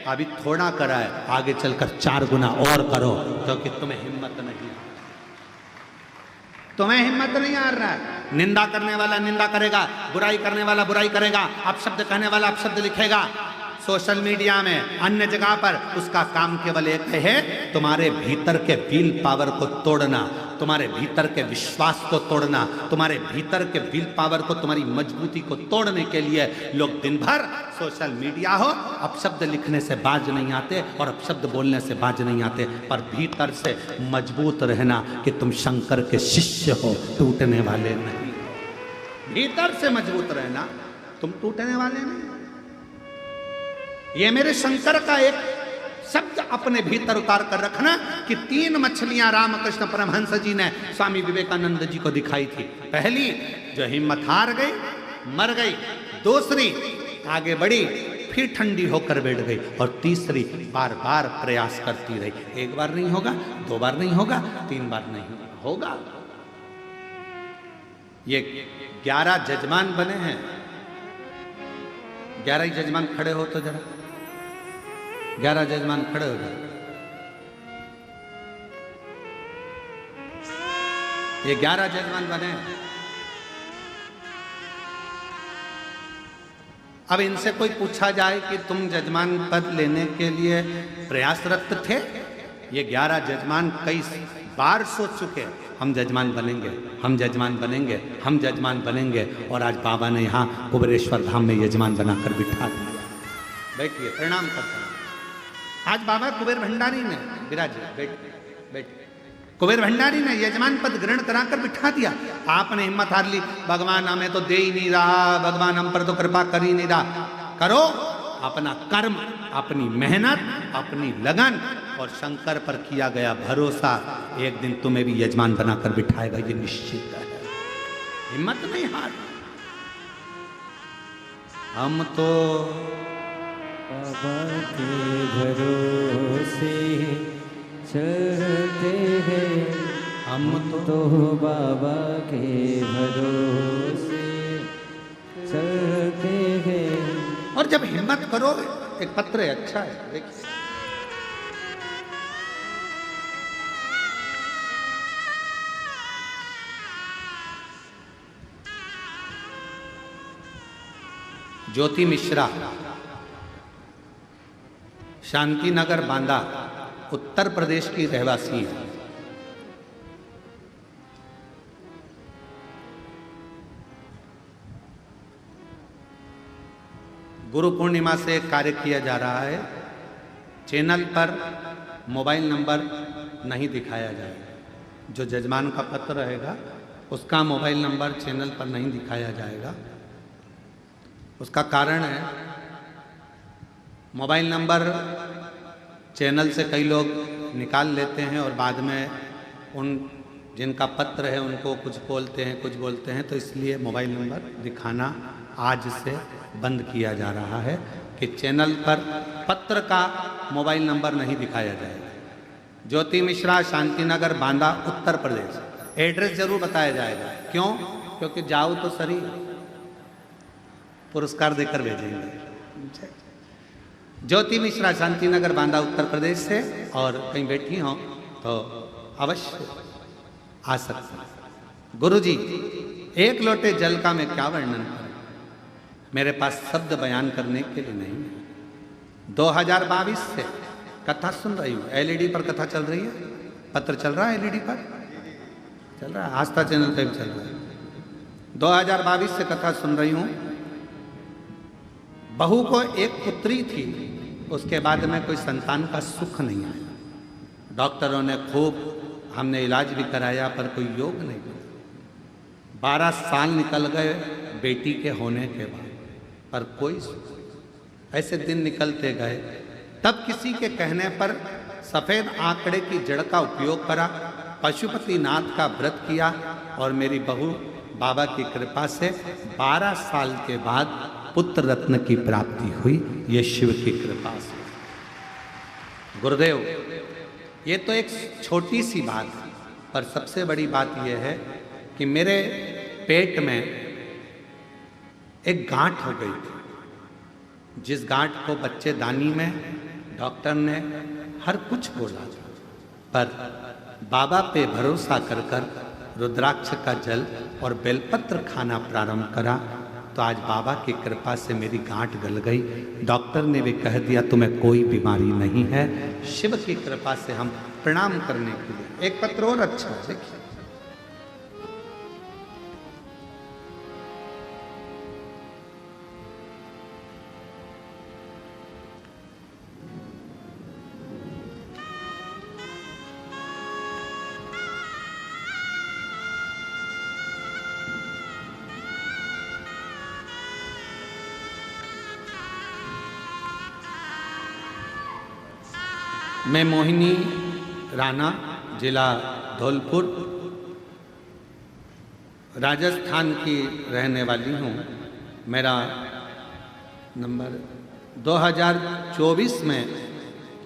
अभी थोड़ा करा है, आगे चलकर 4 गुना और करो, क्योंकि तुम्हें हिम्मत नहीं, तुम्हें हिम्मत नहीं आ रहा है। निंदा करने वाला निंदा करेगा, बुराई करने वाला बुराई करेगा, अपशब्द कहने वाला अपशब्द लिखेगा सोशल मीडिया में, अन्य जगह पर। उसका काम केवल एक है, तुम्हारे भीतर के विल पावर को तोड़ना, तुम्हारे भीतर के विश्वास को तोड़ना, तुम्हारे भीतर के विल पावर को, तुम्हारी मजबूती को तोड़ने के लिए लोग दिन भर सोशल मीडिया हो, अपशब्द लिखने से बाज नहीं आते और अपशब्द बोलने से बाज नहीं आते, पर भीतर से मजबूत रहना कि तुम शंकर के शिष्य हो, टूटने वाले नहीं। भीतर से मजबूत रहना, तुम टूटने वाले नहीं। ये मेरे शंकर का एक शब्द अपने भीतर उतार कर रखना कि 3 मछलियां रामकृष्ण परमहंस जी ने स्वामी विवेकानंद जी को दिखाई थी। पहली जो हिम्मत हार गई, मर गई, दूसरी आगे बढ़ी, फिर ठंडी होकर बैठ गई, और तीसरी बार बार प्रयास करती रही। 1 बार नहीं होगा, 2 बार नहीं होगा, 3 बार नहीं होगा। ये 11 जजमान बने हैं। 11 ही जजमान खड़े हो तो जरा, 11 जजमान खड़े हो जाए। ये 11 जजमान बने। अब इनसे कोई पूछा जाए कि तुम जजमान पद लेने के लिए प्रयासरत थे? ये 11 जजमान कई बार सोच चुके, हम जजमान बनेंगे, हम जजमान बनेंगे, हम जजमान बनेंगे, और आज बाबा ने यहाँ कुबेरेश्वर धाम में यजमान बनाकर बिठा दिया। बैठिए, प्रणाम करते हैं। आज बाबा कुबेर भंडारी ने, विराजिए, बैठ, कुबेर भंडारी ने यजमान पद ग्रहण कराकर बिठा दिया। आपने हिम्मत हार ली, भगवान हमें तो दे ही नहीं रहा, भगवान हम पर तो कृपा कर ही नहीं रहा। करो अपना कर्म, अपनी मेहनत, अपनी लगन, और शंकर पर किया गया भरोसा एक दिन तुम्हें भी यजमान बनाकर बिठाएगा, ये निश्चित है। हिम्मत नहीं हार। हम तो के भरोसे चलते हैं हम तो बाबा के भरोसे चलते हैं। और जब हिम्मत करो, एक पत्र है, अच्छा है, देखिए। ज्योति मिश्रा, शांति नगर बांदा, उत्तर प्रदेश की रहवासी है। गुरु पूर्णिमा से एक कार्य किया जा रहा है। चैनल पर मोबाइल नंबर नहीं दिखाया जाएगा। जो जजमान का पत्र रहेगा उसका मोबाइल नंबर चैनल पर नहीं दिखाया जाएगा। उसका कारण है, मोबाइल नंबर चैनल से कई लोग निकाल लेते हैं और बाद में उन जिनका पत्र है उनको कुछ बोलते हैं, तो इसलिए मोबाइल नंबर दिखाना आज से बंद किया जा रहा है कि चैनल पर पत्र का मोबाइल नंबर नहीं दिखाया जाएगा। ज्योति मिश्रा, शांतिनगर, बांदा, उत्तर प्रदेश। एड्रेस जरूर बताया जाएगा। क्यों? क्योंकि जाओ तो सही, पुरस्कार देकर भेजेंगे। ज्योति मिश्रा, शांतिनगर, बांदा, उत्तर प्रदेश से, और कहीं बैठी हो तो अवश्य आ सकते हैं। गुरुजी, एक लोटे जल का मैं क्या वर्णन करूं, मेरे पास शब्द बयान करने के लिए नहीं है। 2022 से कथा सुन रही हूँ। एलईडी पर कथा चल रही है, पत्र चल रहा है, एलईडी पर चल रहा है, आस्था चैनल पर भी चल रहा है। 2022 से कथा सुन रही हूँ। बहू को एक पुत्री थी, उसके बाद में कोई संतान का सुख नहीं आया। डॉक्टरों ने खूब, हमने इलाज भी कराया पर कोई योग नहीं हुआ। 12 साल निकल गए बेटी के होने के बाद, पर कोई ऐसे दिन निकलते गए। तब किसी के कहने पर सफ़ेद आंकड़े की जड़ का उपयोग करा, पशुपतिनाथ का व्रत किया और मेरी बहू बाबा की कृपा से 12 साल के बाद पुत्र रत्न की प्राप्ति हुई। ये शिव की कृपा से। गुरुदेव, ये तो एक छोटी सी बात है, पर सबसे बड़ी बात यह है कि मेरे पेट में एक गांठ हो गई थी, जिस गांठ को बच्चेदानी में डॉक्टर ने हर कुछ बोला, पर बाबा पे भरोसा कर कर रुद्राक्ष का जल और बेलपत्र खाना प्रारंभ करा तो आज बाबा की कृपा से मेरी गांठ गल गई। डॉक्टर ने भी कह दिया तुम्हें कोई बीमारी नहीं है। शिव की कृपा से हम प्रणाम करने के लिए एक पत्र और अच्छा देखिए। मैं मोहिनी राणा, जिला धौलपुर, राजस्थान की रहने वाली हूँ। मेरा नंबर 2024 में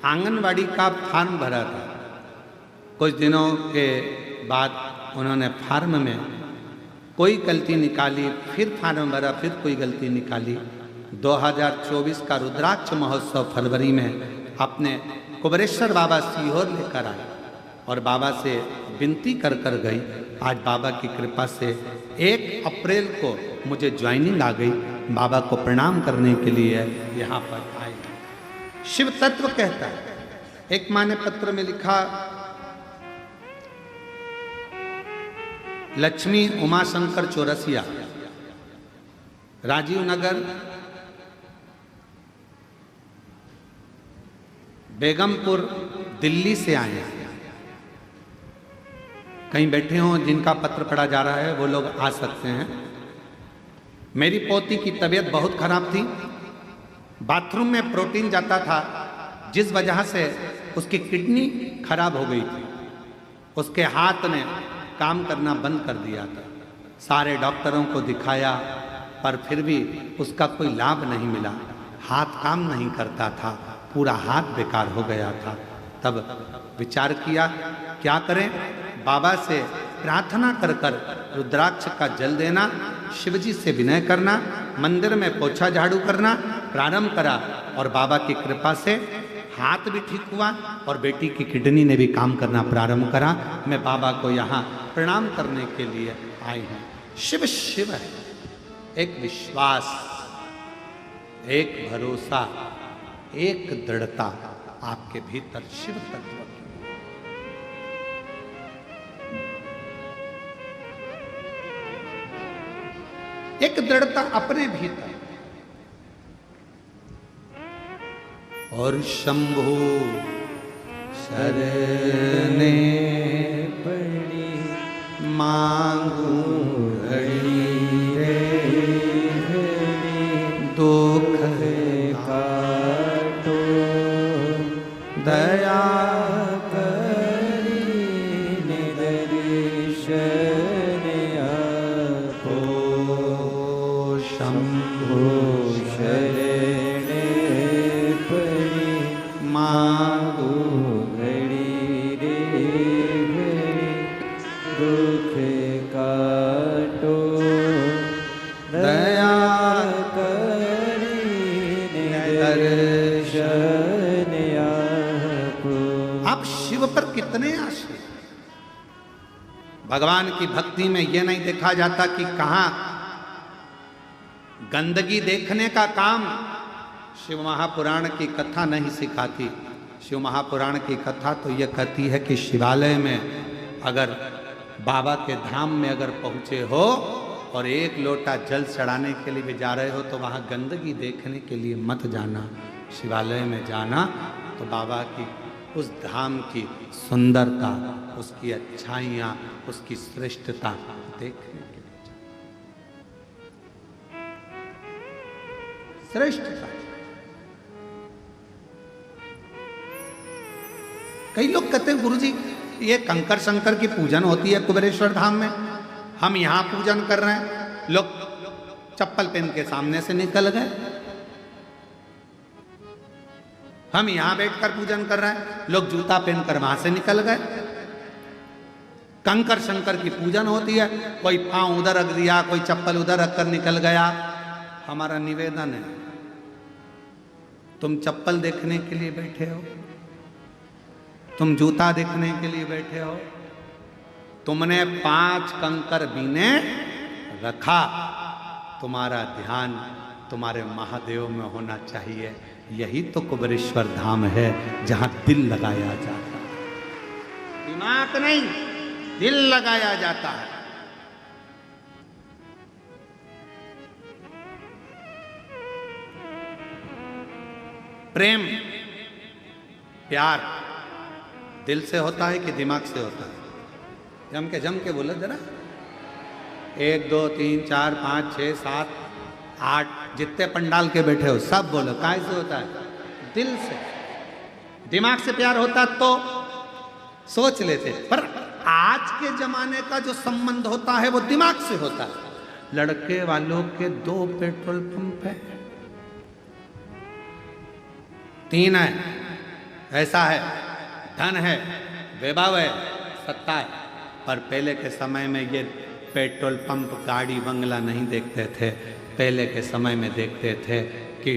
आंगनवाड़ी का फॉर्म भरा था। कुछ दिनों के बाद उन्होंने फॉर्म में कोई गलती निकाली, फिर फॉर्म भरा, फिर कोई गलती निकाली। 2024 का रुद्राक्ष महोत्सव फरवरी में अपने कुबरेश्वर बाबा सीहोर लेकर आए और बाबा से विनती कर कर गई। आज बाबा की कृपा से 1 अप्रैल को मुझे ज्वाइनिंग आ गई। बाबा को प्रणाम करने के लिए यहाँ पर आए। शिव तत्व कहता है, एक माँ ने पत्र में लिखा, लक्ष्मी उमाशंकर चौरसिया, राजीव नगर, बेगमपुर, दिल्ली से आए हैं। कहीं बैठे हों जिनका पत्र पढ़ा जा रहा है वो लोग आ सकते हैं। मेरी पोती की तबीयत बहुत खराब थी। बाथरूम में प्रोटीन जाता था, जिस वजह से उसकी किडनी खराब हो गई थी। उसके हाथ ने काम करना बंद कर दिया था। सारे डॉक्टरों को दिखाया पर फिर भी उसका कोई लाभ नहीं मिला। हाथ काम नहीं करता था, पूरा हाथ बेकार हो गया था। तब विचार किया क्या करें, बाबा से प्रार्थना कर कर रुद्राक्ष का जल देना, शिवजी से विनय करना, मंदिर में पोछा झाड़ू करना प्रारंभ करा और बाबा की कृपा से हाथ भी ठीक हुआ और बेटी की किडनी ने भी काम करना प्रारंभ करा। मैं बाबा को यहाँ प्रणाम करने के लिए आई हूँ। शिव शिव है, एक विश्वास, एक भरोसा, एक दृढ़ता आपके भीतर शिव तत्व की। एक दृढ़ता अपने भीतर। और शंभु शरणे पड़ी मांगू घड़ी रे घड़ी दुख काटो दया करी निदर्शन आपो शंभु शरणे पड़ी मांगू घड़ी रे घड़ी दुख काटो दया करी दर्शन आपो। आप शिव पर कितने आश्रित। भगवान की भक्ति में यह नहीं देखा जाता कि कहां गंदगी देखने का काम शिव महापुराण की कथा नहीं सिखाती। शिव महापुराण की कथा तो यह कहती है कि शिवालय में अगर बाबा के धाम में अगर पहुंचे हो और एक लोटा जल चढ़ाने के लिए भी जा रहे हो तो वहां गंदगी देखने के लिए मत जाना। शिवालय में जाना तो बाबा की उस धाम की सुंदरता, उसकी अच्छाइयाँ, उसकी श्रेष्ठता देखने के लिए जाना। श्रेष्ठता। कई लोग कहते हैं गुरुजी ये कंकर शंकर की पूजन होती है कुबेरेश्वर धाम में, हम यहां पूजन कर रहे हैं, लोग चप्पल पहन के सामने से निकल गए, हम यहां बैठकर पूजन कर रहे हैं, लोग जूता पहनकर वहां से निकल गए। कंकर शंकर की पूजन होती है, कोई पांव उधर रख दिया, कोई चप्पल उधर रखकर निकल गया। हमारा निवेदन है, तुम चप्पल देखने के लिए बैठे हो, तुम जूता देखने के लिए बैठे हो, तुमने 5 कंकर बीने रखा, तुम्हारा ध्यान तुम्हारे महादेव में होना चाहिए। यही तो कुबेरेश्वर धाम है जहां दिल लगाया जाता है, दिमाग नहीं, दिल लगाया जाता है। प्रेम प्यार दिल से होता है कि दिमाग से होता है? जम के बोलो जरा। 1 2 3 4 5 6 7 8 जितने पंडाल के बैठे हो सब बोलो, काय से होता है? दिल से। दिमाग से प्यार होता तो सोच लेते, पर आज के जमाने का जो संबंध होता है वो दिमाग से होता है। लड़के वालों के 2 पेट्रोल पंप है, 3 है, ऐसा है, धन है, वैभव है, सत्ता है। पर पहले के समय में ये पेट्रोल पंप गाड़ी बंगला नहीं देखते थे। पहले के समय में देखते थे कि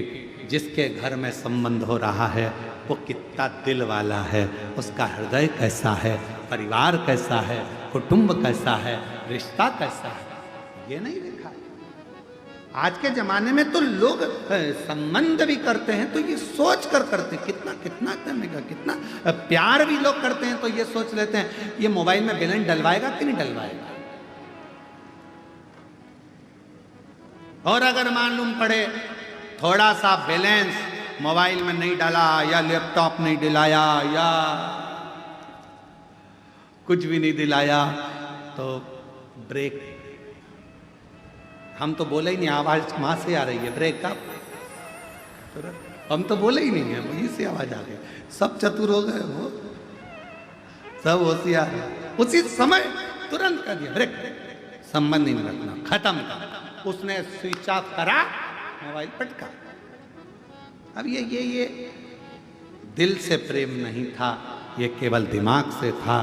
जिसके घर में संबंध हो रहा है वो कितना दिल वाला है, उसका हृदय कैसा है, परिवार कैसा है, कुटुंब कैसा है, रिश्ता कैसा है, ये नहीं देखा। आज के जमाने में तो लोग संबंध भी करते हैं तो ये सोच कर करते हैं, कितना कितना करने का, कितना प्यार भी लोग करते हैं तो ये सोच लेते हैं ये मोबाइल में बैलेंस डलवाएगा कि नहीं डलवाएगा। और अगर मालूम पड़े थोड़ा सा बैलेंस मोबाइल में नहीं डाला या लैपटॉप नहीं दिलाया या कुछ भी नहीं दिलाया तो ब्रेक, हम तो बोले ही नहीं, आवाज कहां से आ रही है, ब्रेक का हम तो बोले ही नहीं है, वहीं से आवाज आ गई। सब चतुर हो गए, वो सब होशियार, उसी समय तुरंत कर दिया ब्रेक, संबंध नहीं रखना, खत्म कर। उसने स्विच ऑफ करा, मोबाइल पटका। अब ये दिल से प्रेम नहीं था, ये केवल दिमाग से था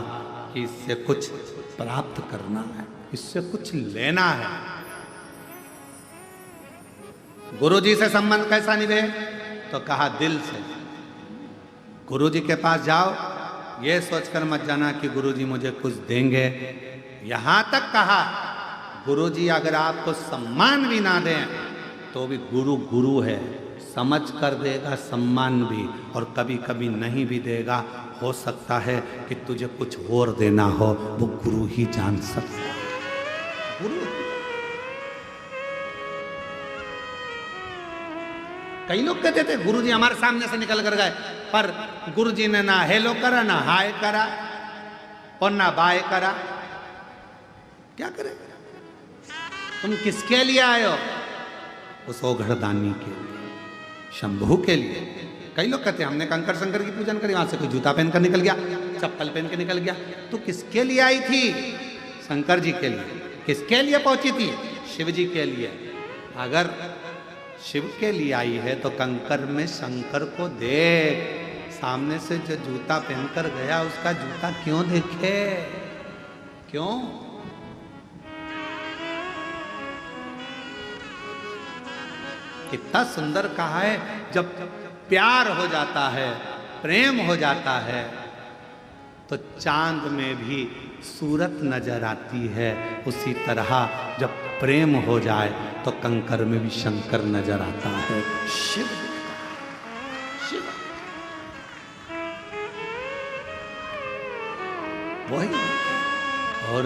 कि इससे कुछ प्राप्त करना है, इससे कुछ लेना है। गुरुजी से संबंध कैसा निभे? तो कहा दिल से। गुरुजी के पास जाओ, ये सोचकर मत जाना कि गुरुजी मुझे कुछ देंगे। यहां तक कहा गुरुजी अगर आपको सम्मान भी ना दें तो भी गुरु गुरु है, समझ कर देगा सम्मान भी, और कभी कभी नहीं भी देगा। हो सकता है कि तुझे कुछ और देना हो, वो गुरु ही जान सकता है। गुरु। कई लोग कहते थे गुरुजी हमारे सामने से निकल कर गए, पर गुरुजी ने ना हेलो करा, ना हाय करा, और ना बाय करा। क्या करे? तुम किसके लिए आए हो? उस ओघड़दानी के लिए, शंभू के लिए। कई लोग कहते हैं हमने कंकर शंकर की पूजन करी, वहां से कोई जूता पहन कर निकल गया, चप्पल पहन के निकल गया। तो किसके लिए आई थी? शंकर जी के लिए। किसके लिए पहुंची थी? शिव जी के लिए। अगर शिव के लिए आई है तो कंकर में शंकर को देख। सामने से जो जूता पहनकर गया उसका जूता क्यों देखे? क्यों? कितना सुंदर कहा है, जब प्यार हो जाता है, प्रेम हो जाता है, तो चांद में भी सूरत नजर आती है। उसी तरह जब प्रेम हो जाए तो कंकर में भी शंकर नजर आता है। शिव शिव वही। और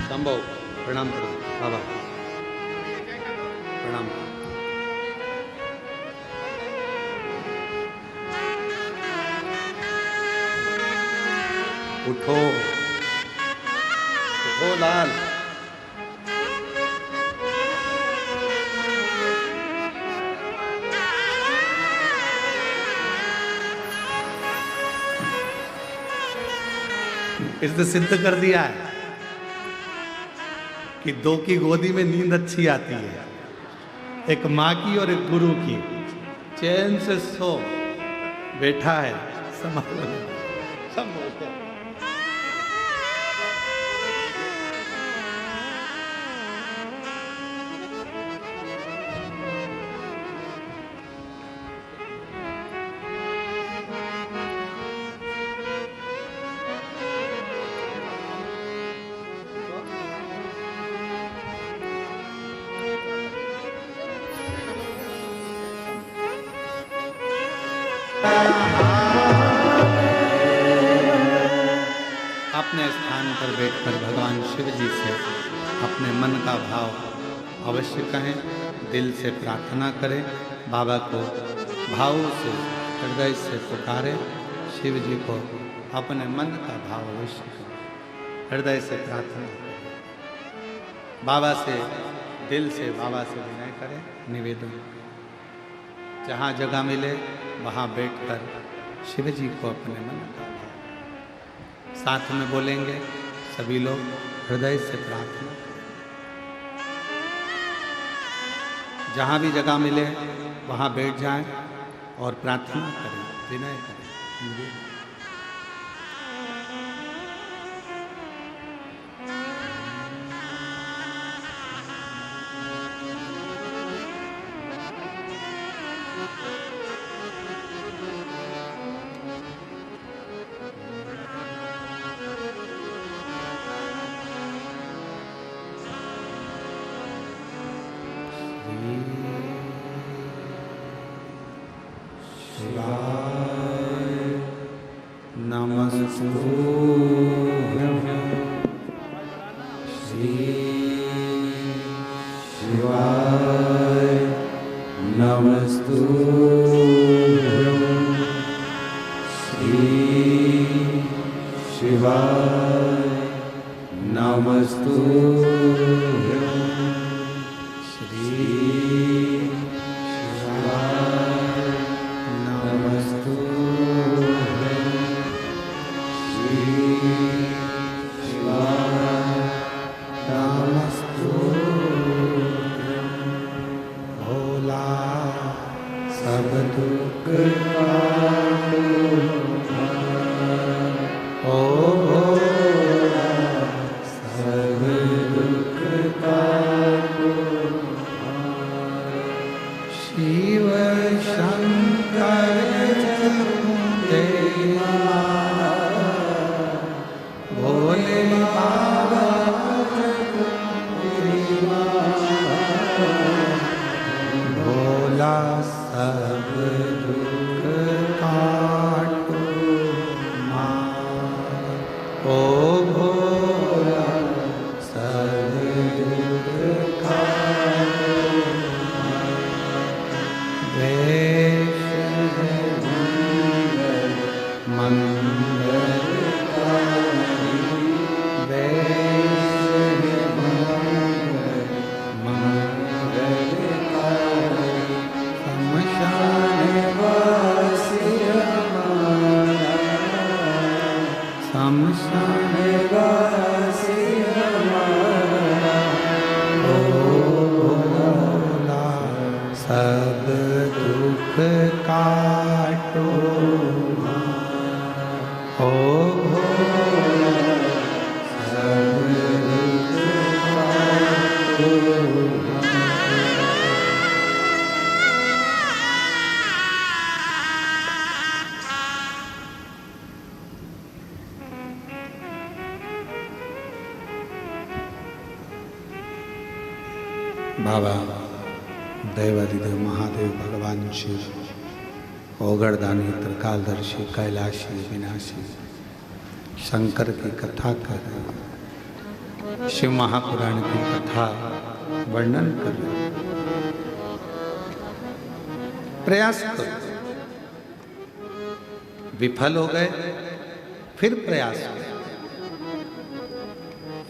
संभव प्रणाम करो बाबा, प्रणाम। उठो उठो लाल। इसने सिद्ध कर दिया है कि दो की गोदी में नींद अच्छी आती है, एक माँ की और एक गुरु की। चैन से सो, बैठा है संभाल। सब बोलते हैं। अपने स्थान पर बैठकर भगवान शिव जी से अपने मन का भाव अवश्य कहें, दिल से प्रार्थना करें, बाबा को भाव से हृदय से पुकारें, शिव जी को अपने मन का भाव अवश्य करें, हृदय से प्रार्थना करें, बाबा से दिल से बाबा से विनय करें, निवेदन। जहाँ जगह मिले वहाँ बैठकर शिव जी को अपने मन का भाव साथ में बोलेंगे सभी लोग, हृदय से प्रार्थना। जहाँ भी जगह मिले वहाँ बैठ जाएं और प्रार्थना करें, विनय करें। नमस्तुभ्यं श्री शिवाय नमस्तुभ्यं श्री शिवाय नमस्तुभ्यं भोला सब दुख काटो ओ भोला सब दुख काटो शिव शंकर देवा भोले बाबा भोला सब दुख काटो ओ भोला सब दुख काटो वेश मंगल सब दुख काटो ओ भोला सब दुख काटो। बाबा दैवादिदेव महादेव भगवान शिव ओगरदानी त्रिकालदर्शी कैलाशी विनाशी शंकर की कथा कर रहे हैं। शिव महापुराण की कथा वर्णन कर रहे हैं। प्रयास करो, विफल हो गए फिर प्रयास करो,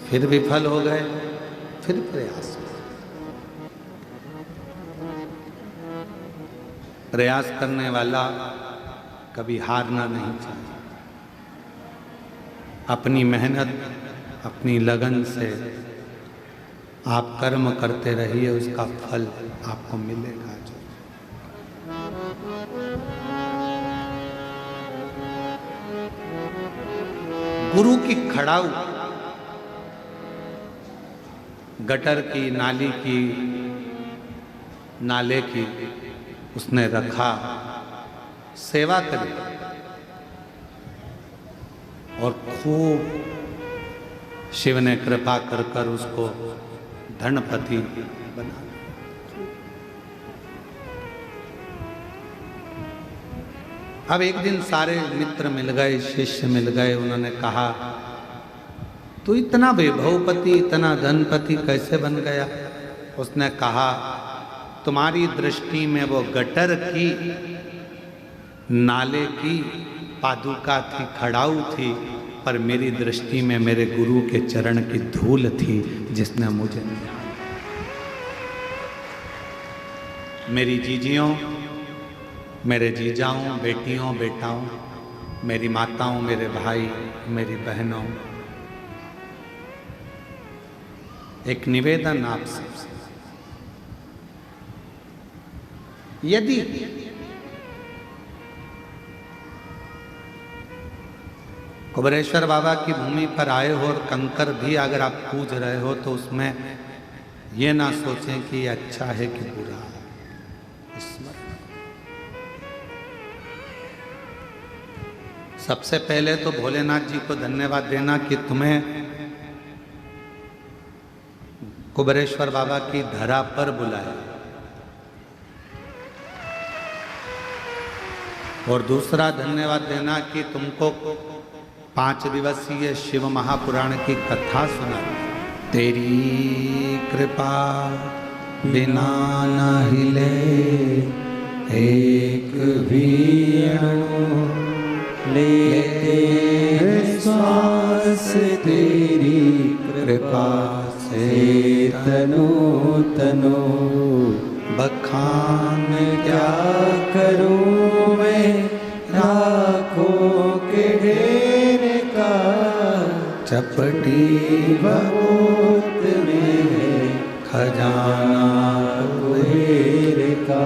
फिर विफल हो गए फिर प्रयास करो। प्रयास करने वाला कभी हारना नहीं चाहिए। अपनी मेहनत अपनी लगन से आप कर्म करते रहिए, उसका फल आपको मिलेगा। गुरु की खड़ाऊ गटर की नाली की नाले की उसने रखा, सेवा करी और खूब शिव ने कृपा कर कर उसको धनपति बना। अब एक दिन सारे मित्र मिल गए, शिष्य मिल गए, उन्होंने कहा तू इतना वैभवपति इतना धनपति कैसे बन गया? उसने कहा तुम्हारी दृष्टि में वो गटर की नाले की पादुका थी, खड़ाऊ थी, पर मेरी दृष्टि में मेरे गुरु के चरण की धूल थी जिसने मुझे निहारा। मेरी जीजियों, मेरे जीजाओं, बेटियों, बेटाओं, मेरी माताओं, मेरे भाई, मेरी बहनों, एक निवेदन आप सबसे, यदि कुबेरेश्वर बाबा की भूमि पर आए हो और कंकर भी अगर आप पूज रहे हो तो उसमें ये ना सोचें कि ये अच्छा है कि बुरा है। सबसे पहले तो भोलेनाथ जी को धन्यवाद देना कि तुम्हें कुबेरेश्वर बाबा की धरा पर बुलाया, और दूसरा धन्यवाद देना कि तुमको 5 दिवसीय शिव महापुराण की कथा सुना। तेरी कृपा बिना न हिले एक भी अणु, लेते श्वास तेरी कृपा से तनु तनु बखान क्या करूं मैं राखों के ढेर का, चपटी बहुत में है खजाना कुबेर का।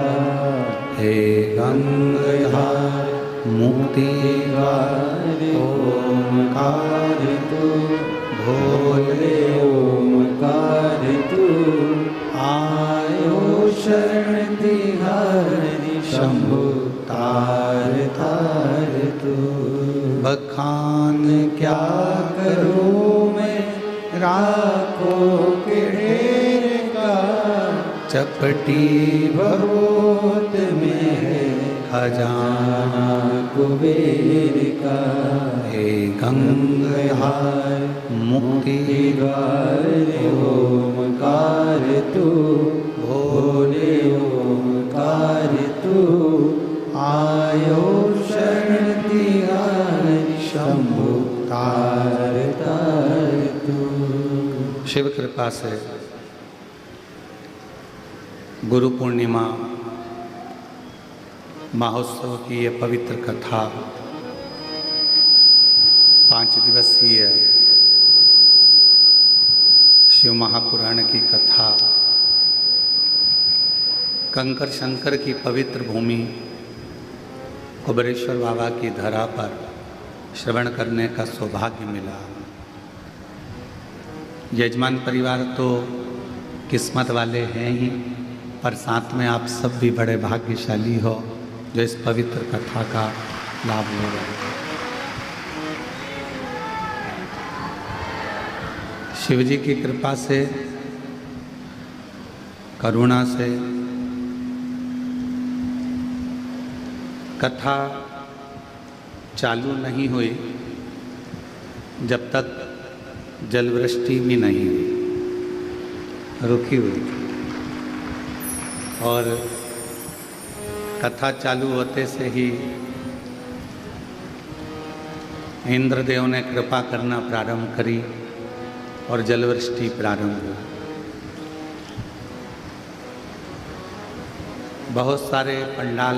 हे गंगाधार मुक्ति ओमकार तू भोले ओमकार तू, आयो शरण तिहारी शंभु तार तार तू। बखान क्या करूं मैं राखों के ढेर का, चपटी बहुत में है खजाना कुबेर का। हे गंगाधार मुक्ति द्वार ओमकार तू भोले ओमकार तू, आयो शरण तिहारी शंभु तार तार तू। शिव कृपा से गुरु पूर्णिमा महोत्सव की ये पवित्र कथा 5 दिवसीय शिव महापुराण की कथा कंकर शंकर की पवित्र भूमि कुबेरेश्वर बाबा की धरा पर श्रवण करने का सौभाग्य मिला। यजमान परिवार तो किस्मत वाले हैं ही, पर साथ में आप सब भी बड़े भाग्यशाली हो जो इस पवित्र कथा का लाभ ले रहे हैं। शिव जी की कृपा से, करुणा से कथा चालू नहीं हुई जब तक जलवृष्टि भी नहीं हुई, रुकी हुई थी। और कथा चालू होते से ही इंद्रदेव ने कृपा करना प्रारंभ करी और जलवृष्टि प्रारंभ हुई। बहुत सारे पंडाल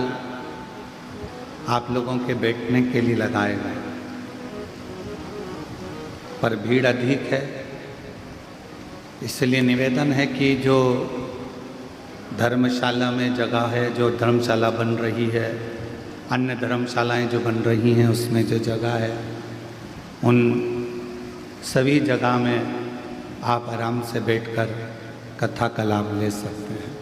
आप लोगों के बैठने के लिए लगाए गए, पर भीड़ अधिक है, इसलिए निवेदन है कि जो धर्मशाला में जगह है, जो धर्मशाला बन रही है, अन्य धर्मशालाएं जो बन रही हैं उसमें जो जगह है, उन सभी जगह में आप आराम से बैठकर कथा का लाभ ले सकते हैं।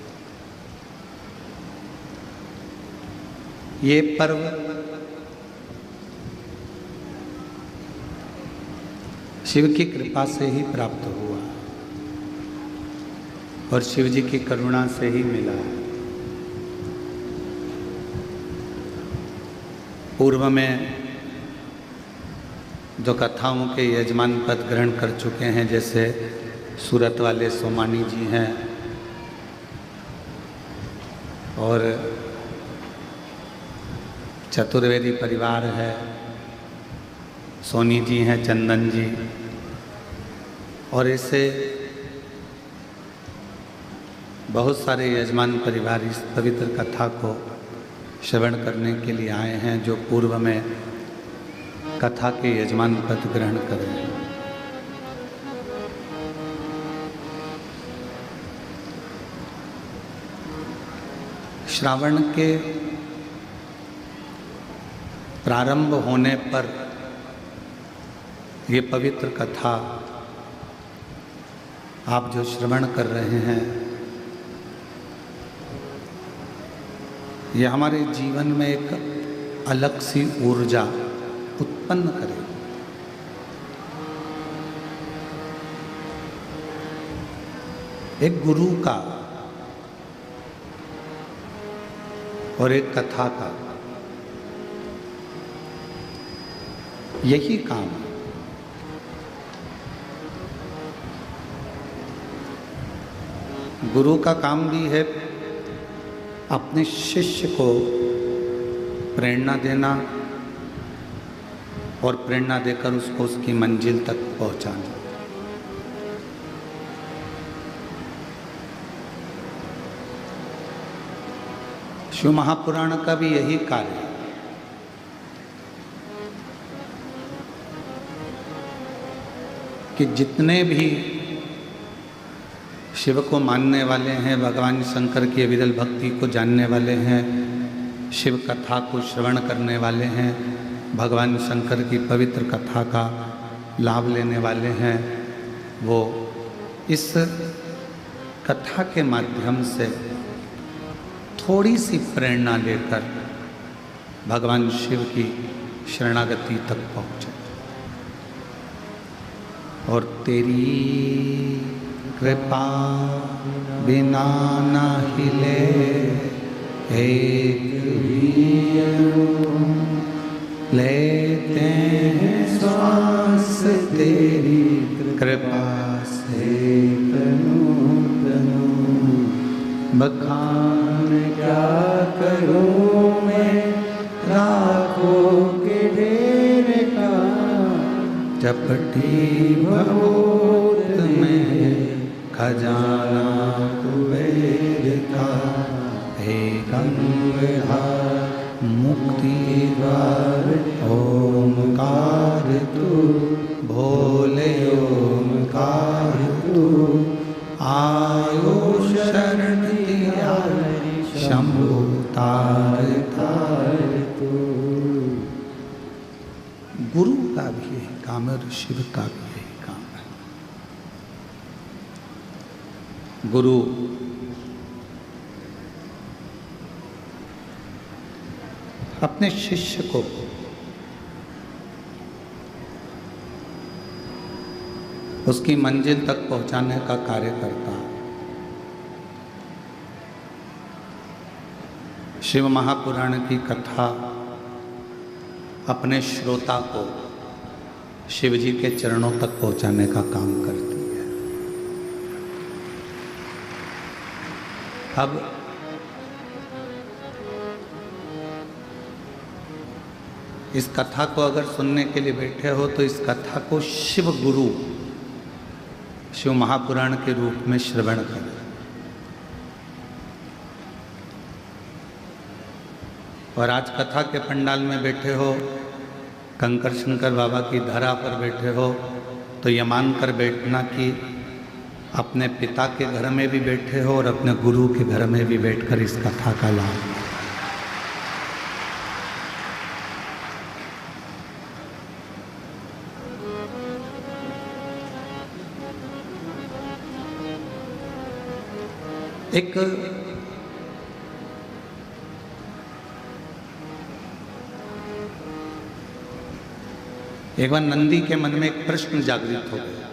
ये पर्व शिव की कृपा से ही प्राप्त हुआ और शिव जी की करुणा से ही मिला। पूर्व में जो कथाओं के यजमान पद ग्रहण कर चुके हैं, जैसे सूरत वाले सोमानी जी हैं और चतुर्वेदी परिवार है, सोनी जी हैं, चंदन जी, और ऐसे बहुत सारे यजमान परिवार इस पवित्र कथा को श्रवण करने के लिए आए हैं, जो पूर्व में कथा के यजमान पद ग्रहण कर रहे हैं। श्रावण के प्रारंभ होने पर ये पवित्र कथा आप जो श्रवण कर रहे हैं, ये हमारे जीवन में एक अलग सी ऊर्जा उत्पन्न करेगी। एक गुरु का और एक कथा का यही काम है। गुरु का काम भी है अपने शिष्य को प्रेरणा देना और प्रेरणा देकर उसको उसकी मंजिल तक पहुंचाना। शिव महापुराण का भी यही कार्य है। कि जितने भी शिव को मानने वाले हैं, भगवान शंकर की विरल भक्ति को जानने वाले हैं, शिव कथा को श्रवण करने वाले हैं, भगवान शंकर की पवित्र कथा का लाभ लेने वाले हैं, वो इस कथा के माध्यम से थोड़ी सी प्रेरणा लेकर भगवान शिव की शरणागति तक पहुँचे। और तेरी कृपा बिना न हिले एक भी लेते हैं श्वास तेरी कृपा से तनु तनु। बखान क्या करूं मैं लाखों के ढेर का, चपटी भगोत में खजाना कुबेर का। हे गंगाधर मुक्ति द्वार ओमकार तू, भोले ओमकार तू। आयो शरण तिहारी शंभु तार तार तू। गुरु का भी यही काम है और शिव का भी यही काम है। गुरु अपने शिष्य को उसकी मंजिल तक पहुंचाने का कार्य करता है। शिव महापुराण की कथा अपने श्रोता को शिव जी के चरणों तक पहुंचाने का काम करती है। अब इस कथा को अगर सुनने के लिए बैठे हो तो इस कथा को शिव गुरु शिव महापुराण के रूप में श्रवण करें। और आज कथा के पंडाल में बैठे हो, कंकर शंकर बाबा की धरा पर बैठे हो, तो ये मानकर बैठना कि अपने पिता के घर में भी बैठे हो और अपने गुरु के घर में भी बैठकर इस कथा का लाभ। एक बार नंदी के मन में एक प्रश्न जागृत हो गया।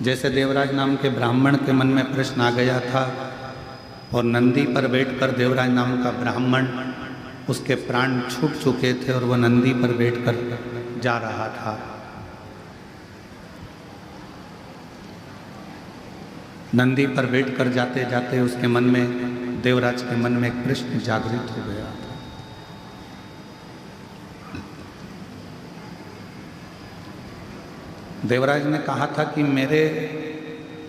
जैसे देवराज नाम के ब्राह्मण के मन में प्रश्न आ गया था और नंदी पर बैठकर देवराज नाम का ब्राह्मण, उसके प्राण छूट चुके थे और वह नंदी पर बैठकर जा रहा था। नंदी पर बैठकर जाते जाते उसके मन में, देवराज के मन में एक प्रश्न जागृत हो गया था। देवराज ने कहा था कि मेरे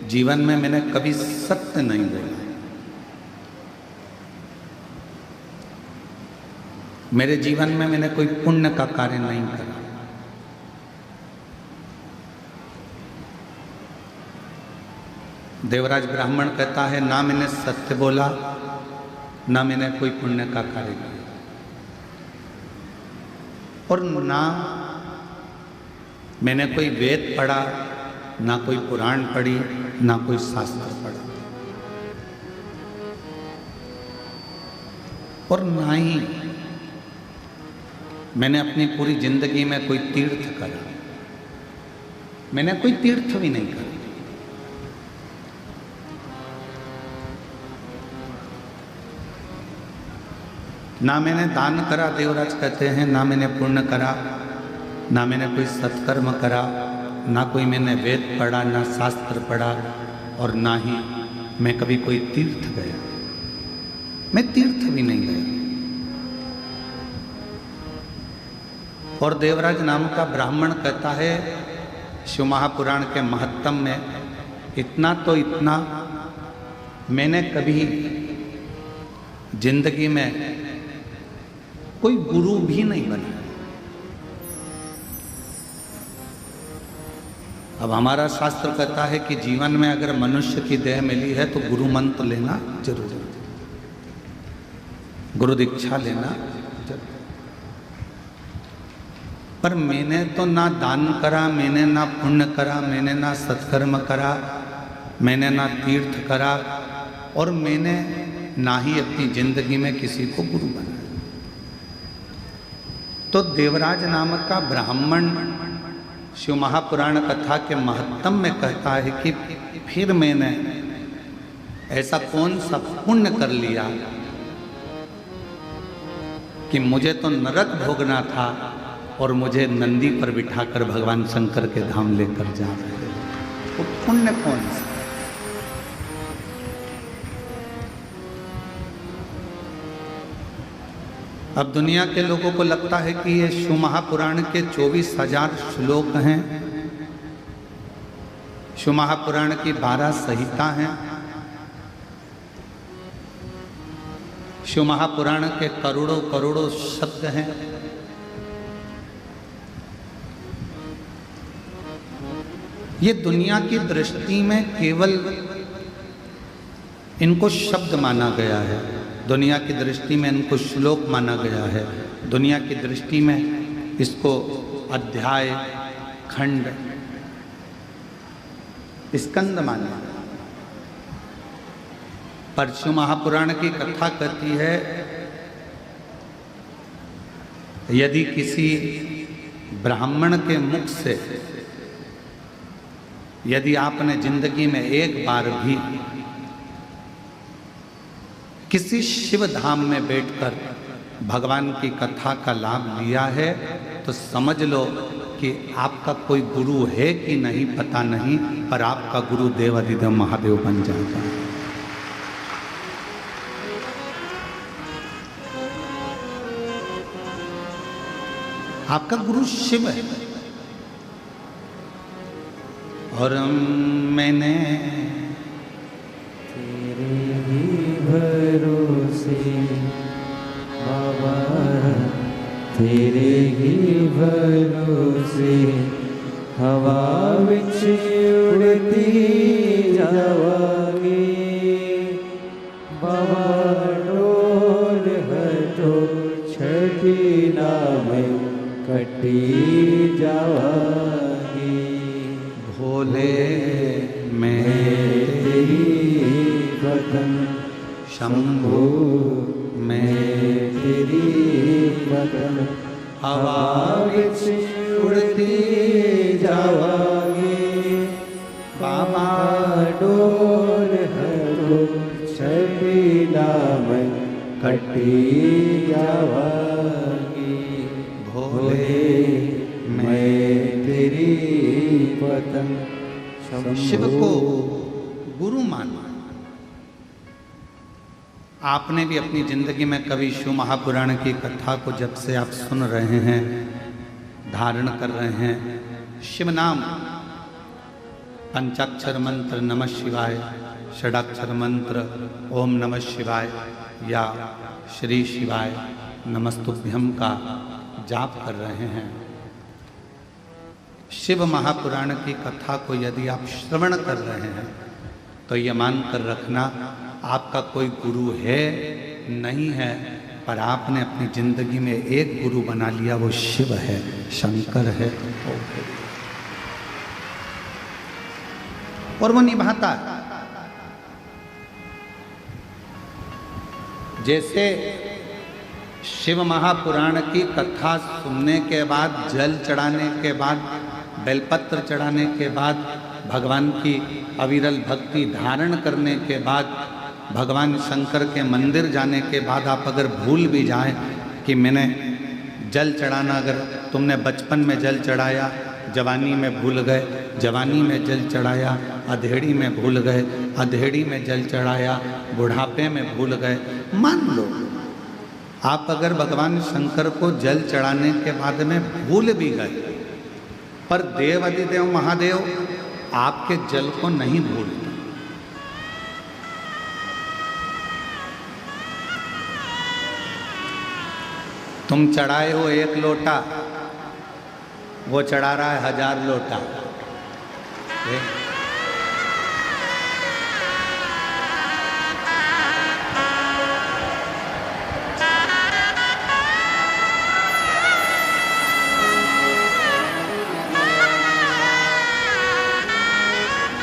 जीवन में मैंने कभी सत्य नहीं बोला, मेरे जीवन में मैंने कोई पुण्य का कार्य नहीं करा। देवराज ब्राह्मण कहता है, ना मैंने सत्य बोला, ना मैंने कोई पुण्य का कार्य किया, और ना मैंने कोई वेद पढ़ा, ना कोई पुराण पढ़ी, ना कोई शास्त्र पढ़ा, और ना ही मैंने अपनी पूरी जिंदगी में कोई तीर्थ करा। मैंने कोई तीर्थ भी नहीं करा। ना मैंने दान करा, देवराज कहते हैं, ना मैंने पुण्य करा, ना मैंने कोई सत्कर्म करा, ना कोई मैंने वेद पढ़ा, ना शास्त्र पढ़ा, और ना ही मैं कभी कोई तीर्थ गया। मैं तीर्थ भी नहीं गया। और देवराज नाम का ब्राह्मण कहता है, शिव महापुराण के महत्तम में इतना तो इतना मैंने कभी जिंदगी में कोई गुरु भी नहीं बना। अब हमारा शास्त्र कहता है कि जीवन में अगर मनुष्य की देह मिली है तो गुरु मंत्र लेना जरूरी है, गुरु दीक्षा लेना जरूरी। पर मैंने तो ना दान करा, मैंने ना पुण्य करा, मैंने ना सत्कर्म करा, मैंने ना तीर्थ करा, और मैंने ना ही अपनी जिंदगी में किसी को गुरु बनाया। तो देवराज नामक का ब्राह्मण शिव महापुराण कथा के महत्तम में कहता है कि फिर मैंने ऐसा कौन सा पुण्य कर लिया कि मुझे तो नरक भोगना था और मुझे नंदी पर बिठाकर भगवान शंकर के धाम लेकर जा रहे हैं। वो पुण्य कौन सा? अब दुनिया के लोगों को लगता है कि ये शिव महापुराण के 24,000 श्लोक हैं, शिव महापुराण की 12 संहिता हैं, शिव महापुराण के करोड़ों करोड़ों शब्द हैं। ये दुनिया की दृष्टि में केवल इनको शब्द माना गया है, दुनिया की दृष्टि में इनको श्लोक माना गया है, दुनिया की दृष्टि में इसको अध्याय, खंड, स्कंद माना। पर शिव महापुराण की कथा कहती है यदि किसी ब्राह्मण के मुख से यदि आपने जिंदगी में एक बार भी किसी शिव धाम में बैठकर भगवान की कथा का लाभ लिया है तो समझ लो कि आपका कोई गुरु है कि नहीं पता नहीं, पर आपका गुरु देवाधिदेव महादेव बन जाएगा। आपका गुरु शिव है। और मैंने भरोसे बाबा तेरे ही भरोसे हवा विच उड़ती जावांगी बाबा डोल हटो छठी नाम कटी जावांगी भोले मैं तेरी वतन शंभु मैं तेरी वतन हवा विच उड़ती जावांगी बाबा डोल हरो छठी नाम कटी जावांगी भोले मैं तेरी वतन शिव को गुरु माना। आपने भी अपनी जिंदगी में कभी शिव महापुराण की कथा को जब से आप सुन रहे हैं, धारण कर रहे हैं, शिव नाम, पंचाक्षर मंत्र नमः शिवाय, षडाक्षर मंत्र ओम नमः शिवाय या श्री शिवाय नमस्तुभ्यम का जाप कर रहे हैं, शिव महापुराण की कथा को यदि आप श्रवण कर रहे हैं तो ये मान कर रखना आपका कोई गुरु है नहीं है, पर आपने अपनी जिंदगी में एक गुरु बना लिया, वो शिव है, शंकर है, और वो निभाता है। जैसे शिव महापुराण की कथा सुनने के बाद, जल चढ़ाने के बाद, बेलपत्र चढ़ाने के बाद, भगवान की अविरल भक्ति धारण करने के बाद, भगवान शंकर के मंदिर जाने के बाद आप अगर भूल भी जाएं कि मैंने जल चढ़ाना, अगर तुमने बचपन में जल चढ़ाया, जवानी में भूल गए, जवानी में जल चढ़ाया, अधेड़ी में भूल गए, अधेड़ी में जल चढ़ाया, बुढ़ापे में भूल गए, मान लो आप अगर भगवान शंकर को जल चढ़ाने के बाद में भूल भी गए, पर देवाधिदेव महादेव आपके जल को नहीं भूलते। तुम चढ़ाए हो 1 लोटा, वो चढ़ा रहा है 1000 लोटा।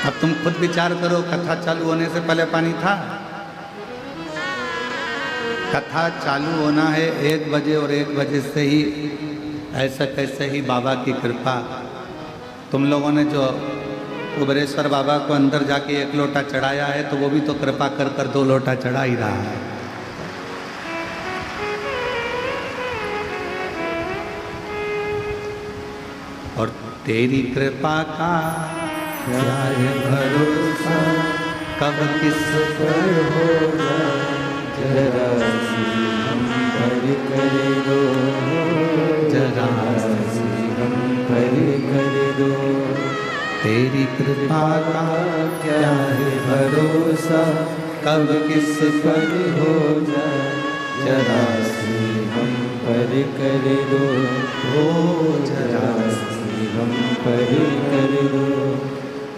अब तुम खुद विचार करो, कथा चालू होने से पहले पानी था? कथा चालू होना है 1 बजे और 1 बजे से ही ऐसा कैसे ही बाबा की कृपा। तुम लोगों ने जो कुबेरेश्वर बाबा को अंदर जाके 1 लोटा चढ़ाया है, तो वो भी तो कृपा कर कर 2 लोटा चढ़ा ही रहा है। और तेरी कृपा का क्या है भरोसा, कब किस पर हो जाए, जरा सी हम पर कर दो, जरा सी हम पर कर दो। तेरी कृपा का क्या है भरोसा, कब किस पर हो जाए, जरा सी हम पर कर दो, हो जरा सी हम पर कर दो।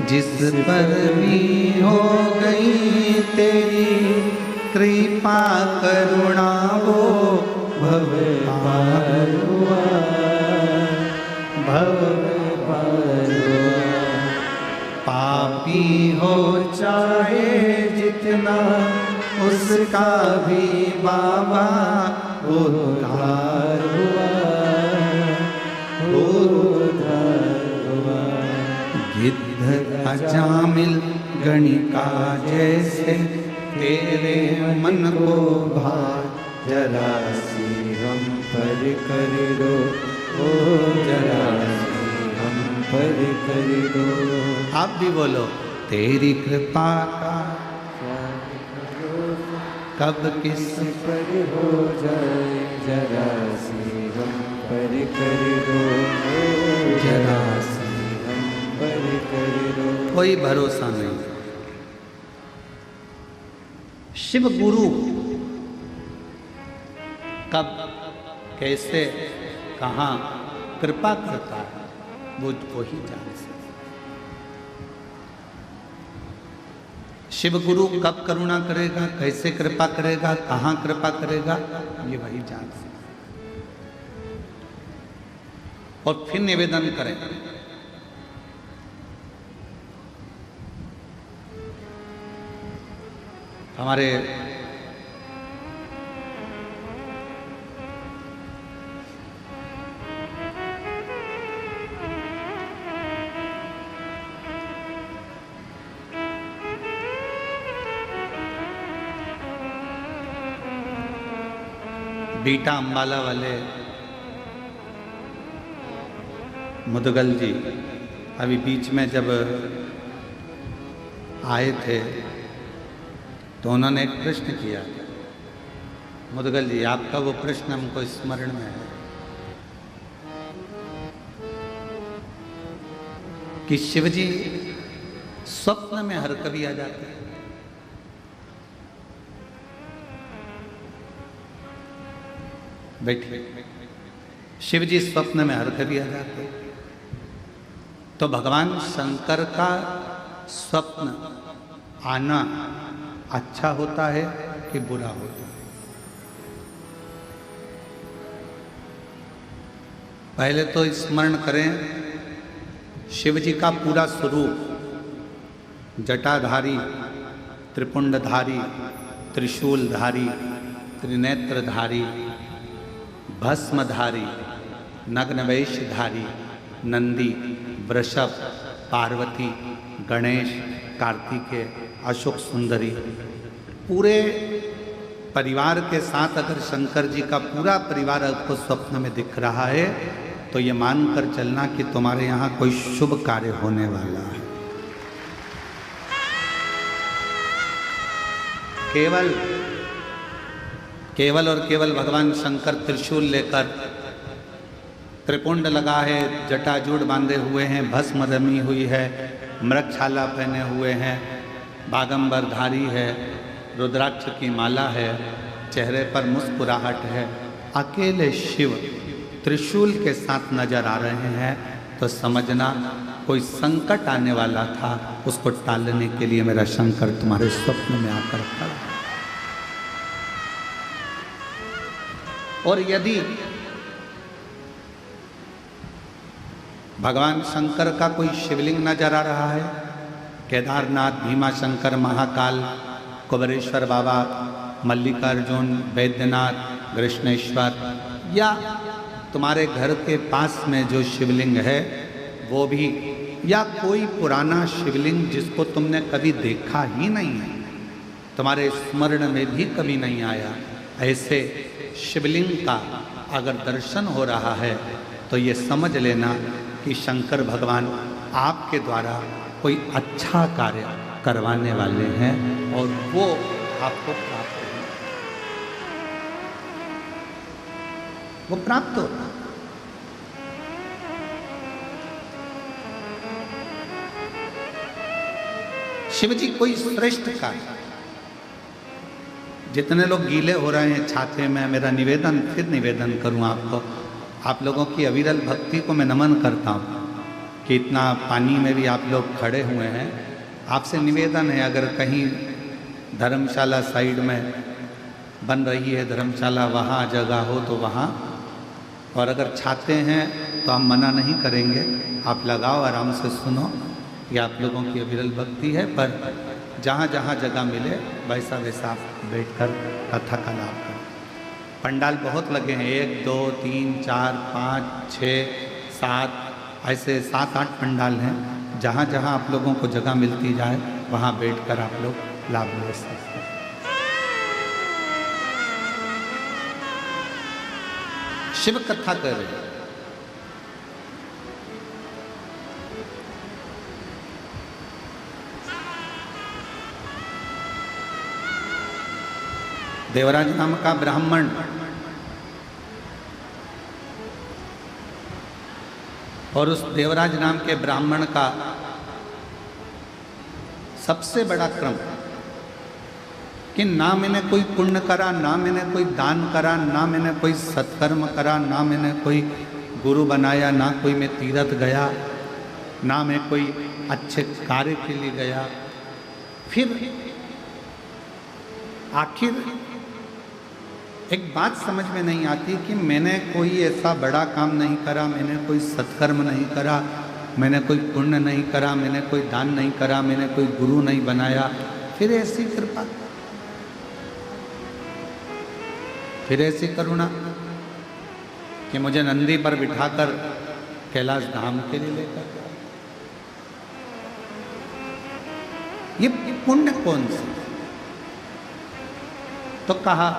जिस पर भी हो गई तेरी कृपा करुणा, वो भव पार हुआ, भव पार हुआ। पापी हो चाहे जितना, उसका भी बाबा उद्धार हुआ, उद्धार हुआ। गिद्ध अजामिल गणिका जैसे तेरे मन को भार, जरा सी हम पर कर दो, ओ जरा सी हम पर कर दो। आप भी बोलो, तेरी कृपा का कब किस पर हो जाए, जरा सी हम पर कर दो, जरा सी हम पर कर दो। कोई भरोसा नहीं। शिव गुरु कब कैसे कहाँ कृपा करता है, वो ही जान सकता। शिव गुरु कब करुणा करेगा, कैसे कृपा करेगा, कहाँ कृपा करेगा, ये वही जान सकता। और फिर निवेदन करें, हमारे बीटा अंबाला वाले मुदगल जी अभी बीच में जब आए थे तो उन्होंने एक प्रश्न किया। मुदगल जी, आपका वो प्रश्न हमको स्मरण में है कि शिवजी स्वप्न में हर कभी आ जाते हैं। बैठिए। शिवजी स्वप्न में हर कभी आ जाते हैं, तो भगवान शंकर का स्वप्न आना अच्छा होता है कि बुरा होता है? पहले तो स्मरण करें शिव जी का पूरा स्वरूप, जटाधारी, त्रिपुंडधारी, त्रिशूलधारी, त्रिनेत्रधारी, भस्मधारी, नग्नवेशधारी, नंदी, वृषभ, पार्वती, गणेश, कार्तिकेय, अशोक सुंदरी, पूरे परिवार के साथ अगर शंकर जी का पूरा परिवार आपको स्वप्न में दिख रहा है तो ये मानकर चलना कि तुम्हारे यहाँ कोई शुभ कार्य होने वाला है। केवल और केवल भगवान शंकर त्रिशूल लेकर, त्रिपुंड लगा है, जटाजूड़ बांधे हुए हैं, भस्म रमी हुई है, मृगछाला पहने हुए हैं, बागंबरधारी है, रुद्राक्ष की माला है, चेहरे पर मुस्कुराहट है, अकेले शिव त्रिशूल के साथ नजर आ रहे हैं तो समझना कोई संकट आने वाला था, उसको टालने के लिए मेरा शंकर तुम्हारे स्वप्न में आकर खड़ा। और यदि भगवान शंकर का कोई शिवलिंग नजर आ रहा है, केदारनाथ, भीमाशंकर, महाकाल, कुबेरेश्वर बाबा, मल्लिकार्जुन, वैद्यनाथ, कृष्णेश्वर, या तुम्हारे घर के पास में जो शिवलिंग है वो भी, या कोई पुराना शिवलिंग जिसको तुमने कभी देखा ही नहीं है, तुम्हारे स्मरण में भी कभी नहीं आया, ऐसे शिवलिंग का अगर दर्शन हो रहा है तो ये समझ लेना कि शंकर भगवान आपके द्वारा कोई अच्छा कार्य करवाने वाले हैं और वो आपको प्राप्त होगा, वो प्राप्त होगा। शिव जी कोई श्रेष्ठ कार्य, जितने लोग गीले हो रहे हैं छाते में, मेरा निवेदन, फिर निवेदन करूं आपको, आप लोगों की अविरल भक्ति को मैं नमन करता हूं कि इतना पानी में भी आप लोग खड़े हुए हैं। आपसे निवेदन है, अगर कहीं धर्मशाला साइड में बन रही है धर्मशाला, वहाँ जगह हो तो वहाँ, और अगर छाते हैं तो हम मना नहीं करेंगे, आप लगाओ, आराम से सुनो, ये आप लोगों की अविरल भक्ति है। पर जहाँ जहाँ जगह मिले वैसा वैसा आप बैठकर कथा का लाभ करें। पंडाल बहुत लगे हैं, 1 2 3 4 5 6 7, ऐसे 7-8 पंडाल हैं। जहाँ जहाँ आप लोगों को जगह मिलती जाए वहाँ बैठकर आप लोग लाभ ले सकते हैं। शिव कथा कर रहे हैं। देवराज नाम का ब्राह्मण और उस देवराज नाम के ब्राह्मण का सबसे बड़ा क्रम कि ना मैंने कोई पुण्य करा, ना मैंने कोई दान करा, ना मैंने कोई सत्कर्म करा, ना मैंने कोई गुरु बनाया, ना कोई मैं तीर्थ गया, ना मैं कोई अच्छे कार्य के लिए गया। फिर आखिर एक बात समझ में नहीं आती कि मैंने कोई ऐसा बड़ा काम नहीं करा, मैंने कोई सत्कर्म नहीं करा, मैंने कोई पुण्य नहीं करा, मैंने कोई दान नहीं करा, मैंने कोई गुरु नहीं बनाया, फिर ऐसी कृपा, फिर ऐसी करुणा कि मुझे नंदी पर बिठाकर कैलाश धाम के लिए लेकर गया। ये पुण्य कौन सा? तो कहा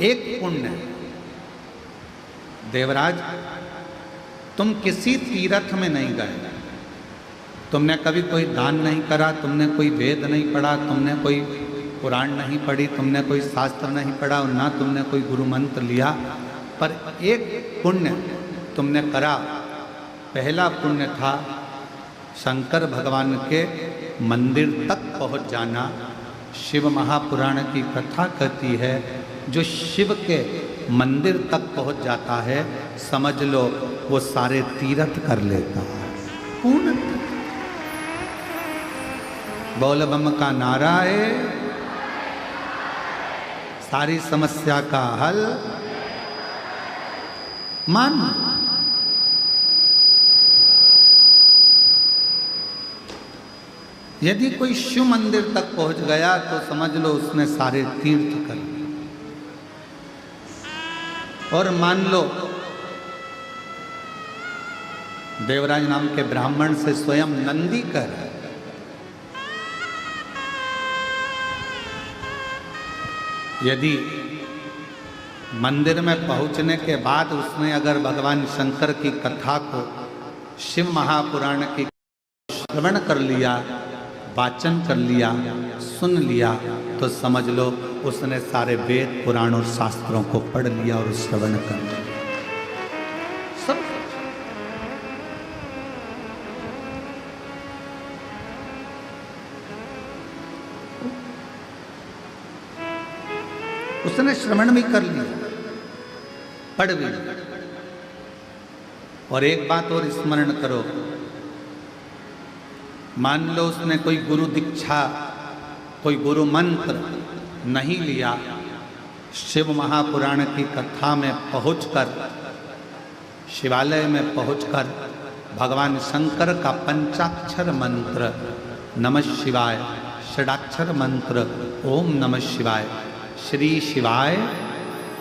एक पुण्य, देवराज तुम किसी तीर्थ में नहीं गए, तुमने कभी कोई दान नहीं करा, तुमने कोई वेद नहीं पढ़ा, तुमने कोई पुराण नहीं पढ़ी, तुमने कोई शास्त्र नहीं पढ़ा और ना तुमने कोई गुरु मंत्र लिया, पर एक पुण्य तुमने करा। पहला पुण्य था शंकर भगवान के मंदिर तक पहुंच जाना। शिव महापुराण की कथा कहती है जो शिव के मंदिर तक पहुंच जाता है, समझ लो वो सारे तीर्थ कर लेता है। पूर्ण बोल बम का नारा है, सारी समस्या का हल मान। यदि कोई शिव मंदिर तक पहुंच गया तो समझ लो उसने सारे तीर्थ कर लिए। और मान लो देवराज नाम के ब्राह्मण से स्वयं नंदी कर, यदि मंदिर में पहुंचने के बाद उसने अगर भगवान शंकर की कथा को, शिव महापुराण की श्रवण कर लिया, वाचन कर लिया, सुन लिया, तो समझ लो उसने सारे वेद पुराण और शास्त्रों को पढ़ लिया और श्रवण कर लिया। सब उसने श्रवण भी कर लिया। पढ़ भी नहीं। और एक बात और स्मरण करो, मान लो उसने कोई गुरु दीक्षा, कोई गुरु मंत्र नहीं लिया, शिव महापुराण की कथा में पहुंचकर, शिवालय में पहुंचकर भगवान शंकर का पंचाक्षर मंत्र नमः शिवाय, षडाक्षर मंत्र ओम नमः शिवाय, श्री शिवाय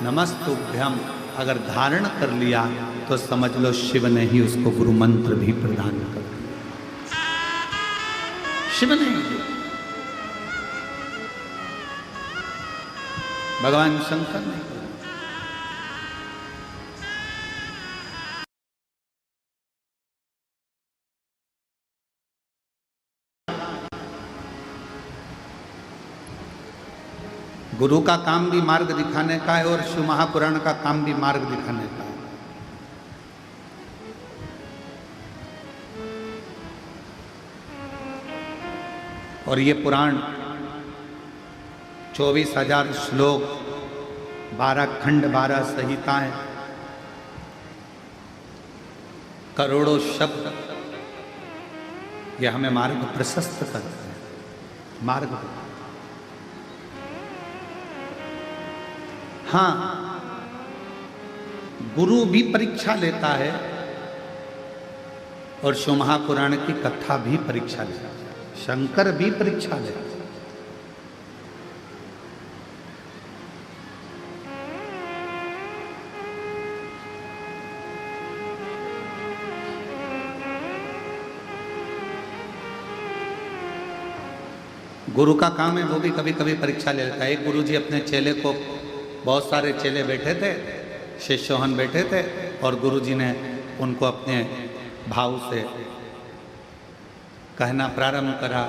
नमस्तुभ्यम अगर धारण कर लिया तो समझ लो शिव ने ही उसको गुरु मंत्र भी प्रदान कर दिया। शिव ने, भगवान शंकर ने। गुरु का काम भी मार्ग दिखाने का है और शिव महापुराण का काम भी मार्ग दिखाने का है। और ये पुराण 24,000 श्लोक, 12 खंड, 12 संहिताएं, करोड़ों शब्द, ये हमें मार्ग प्रशस्त करते हैं। मार्ग, हाँ, गुरु भी परीक्षा लेता है और शिव महापुराण की कथा भी परीक्षा लेता है, शंकर भी परीक्षा लेता है। गुरु का काम है, वो भी कभी कभी परीक्षा ले लेता है। एक गुरु जी अपने चेले को, बहुत सारे चेले बैठे थे, शिष्योहन बैठे थे, और गुरु जी ने उनको अपने भाव से कहना प्रारंभ करा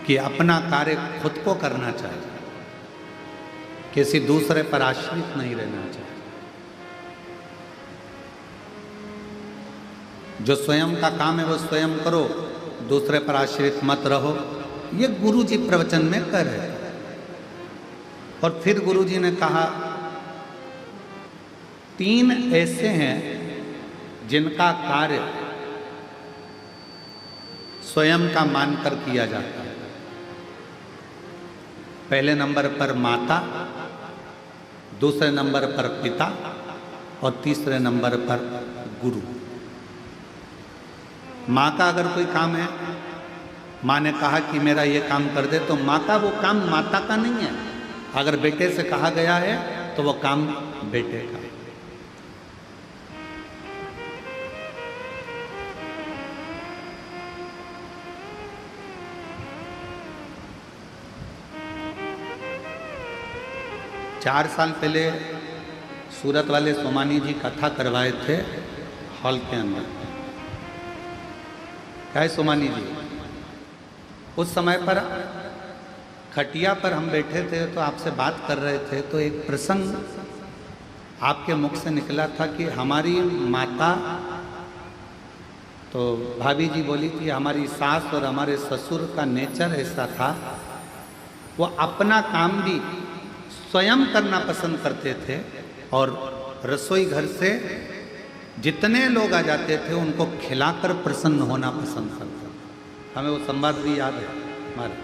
कि अपना कार्य खुद को करना चाहिए, किसी दूसरे पर आश्रित नहीं रहना चाहिए। जो स्वयं का काम है वो स्वयं करो, दूसरे पर आश्रित मत रहो। ये गुरु जी प्रवचन में कह रहे थे। और फिर गुरु जी ने कहा, 3 ऐसे हैं जिनका कार्य स्वयं का मानकर किया जाता है। पहले नंबर पर माता, दूसरे नंबर पर पिता और तीसरे नंबर पर गुरु। माँ का अगर कोई काम है, माँ ने कहा कि मेरा ये काम कर दे, तो माँ का वो काम माता का नहीं है। अगर बेटे से कहा गया है तो वो काम बेटे का। चार साल पहले सूरत वाले सोमानी जी कथा करवाए थे हॉल के अंदर। क्या है सोमानी जी, उस समय पर खटिया पर हम बैठे थे तो आपसे बात कर रहे थे, तो एक प्रसंग आपके मुख से निकला था कि हमारी माता, तो भाभी जी बोली थी हमारी सास और हमारे ससुर का नेचर ऐसा था, वो अपना काम भी स्वयं करना पसंद करते थे और रसोई घर से जितने लोग आ जाते थे उनको खिलाकर प्रसन्न होना पसंद करते। हमें वो संवाद भी याद है हमारे,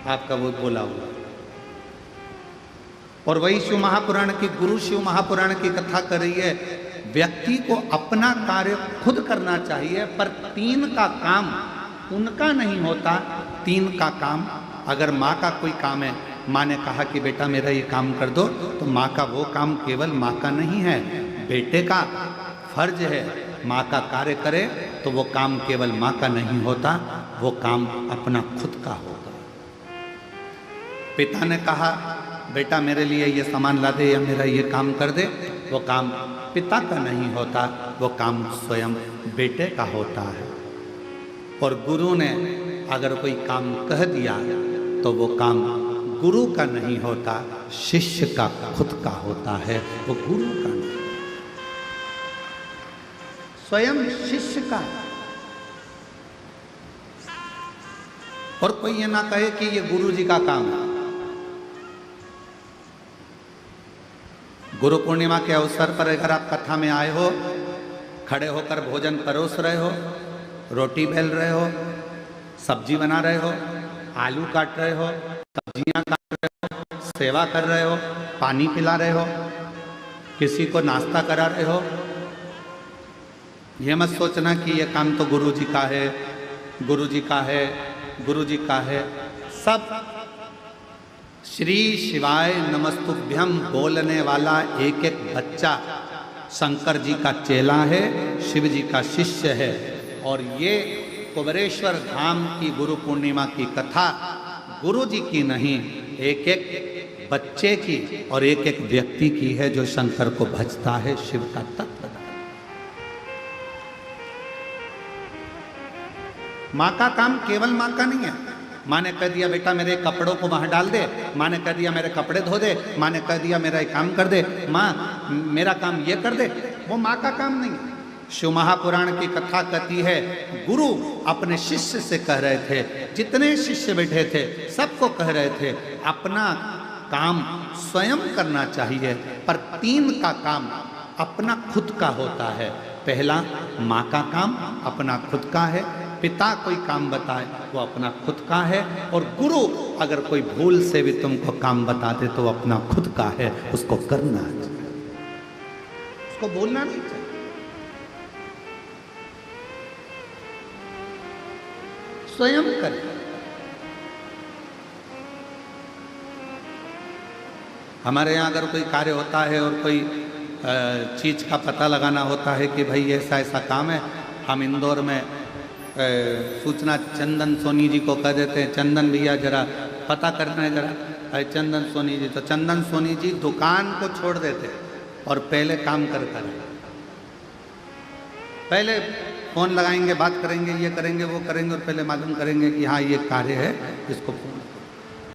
आपका वो बोला हुआ। और वही शिव महापुराण की, गुरु शिव महापुराण की कथा कर रही है, व्यक्ति को अपना कार्य खुद करना चाहिए, पर 3 का काम उनका नहीं होता। 3 का काम, अगर माँ का कोई काम है, माँ ने कहा कि बेटा मेरा ये काम कर दो, तो माँ का वो काम केवल माँ का नहीं है, बेटे का फर्ज है माँ का कार्य करे, तो वो काम केवल माँ का नहीं होता, वो काम अपना खुद का होगा। पिता ने कहा बेटा मेरे लिए ये सामान ला दे या मेरा ये काम कर दे, वो काम पिता का नहीं होता, वो काम स्वयं बेटे का होता है। और गुरु ने अगर कोई काम कह दिया तो वो काम गुरु का नहीं होता, शिष्य का खुद का होता है, वो गुरु का नहीं, स्वयं शिष्य का। और कोई ये ना कहे कि ये गुरु जी का काम है। गुरु पूर्णिमा के अवसर पर अगर आप कथा में आए हो, खड़े होकर भोजन परोस रहे हो, रोटी बेल रहे हो, सब्जी बना रहे हो, आलू काट रहे हो, सब्जियां काट रहे हो, सेवा कर रहे हो, पानी पिला रहे हो, किसी को नाश्ता करा रहे हो, ये मत सोचना कि ये काम तो गुरु जी का है, गुरु जी का है, गुरु जी का है। सब श्री शिवाय नमस्तुभ्यम बोलने वाला एक एक बच्चा शंकर जी का चेला है, शिव जी का शिष्य है। और ये कुबेरेश्वर धाम की गुरु पूर्णिमा की कथा गुरु जी की नहीं, एक एक बच्चे की और एक एक व्यक्ति की है जो शंकर को भजता है, शिव का तत्व। माँ का काम केवल माँ का नहीं है। माँ ने कह दिया बेटा मेरे कपड़ों को वहां डाल दे, माँ ने कह दिया मेरे कपड़े धो दे, माँ ने कह दिया मेरा काम कर दे, माँ मेरा काम ये कर दे, वो माँ का काम नहीं है। शिव महापुराण की कथा कहती है गुरु अपने शिष्य से कह रहे थे, जितने शिष्य बैठे थे सबको कह रहे थे अपना काम स्वयं करना चाहिए, पर 3 का काम अपना खुद का होता है। पहला माँ का काम अपना खुद का है, पिता कोई काम बताए वो अपना खुद का है, और गुरु अगर कोई भूल से भी तुमको काम बता दे तो अपना खुद का है, उसको करना चाहिए, उसको बोलना नहीं चाहिए। स्वयं करें। हमारे यहाँ अगर कोई कार्य होता है और कोई चीज़ का पता लगाना होता है कि भाई ऐसा ऐसा काम है, हम इंदौर में सूचना चंदन सोनी जी को कह देते हैं, चंदन भैया जरा पता करना है जरा, चंदन सोनी जी। तो चंदन सोनी जी दुकान को छोड़ देते और पहले काम कर पहले फ़ोन लगाएंगे, बात करेंगे, ये करेंगे वो करेंगे, और पहले मालूम करेंगे कि हाँ ये कार्य है, इसको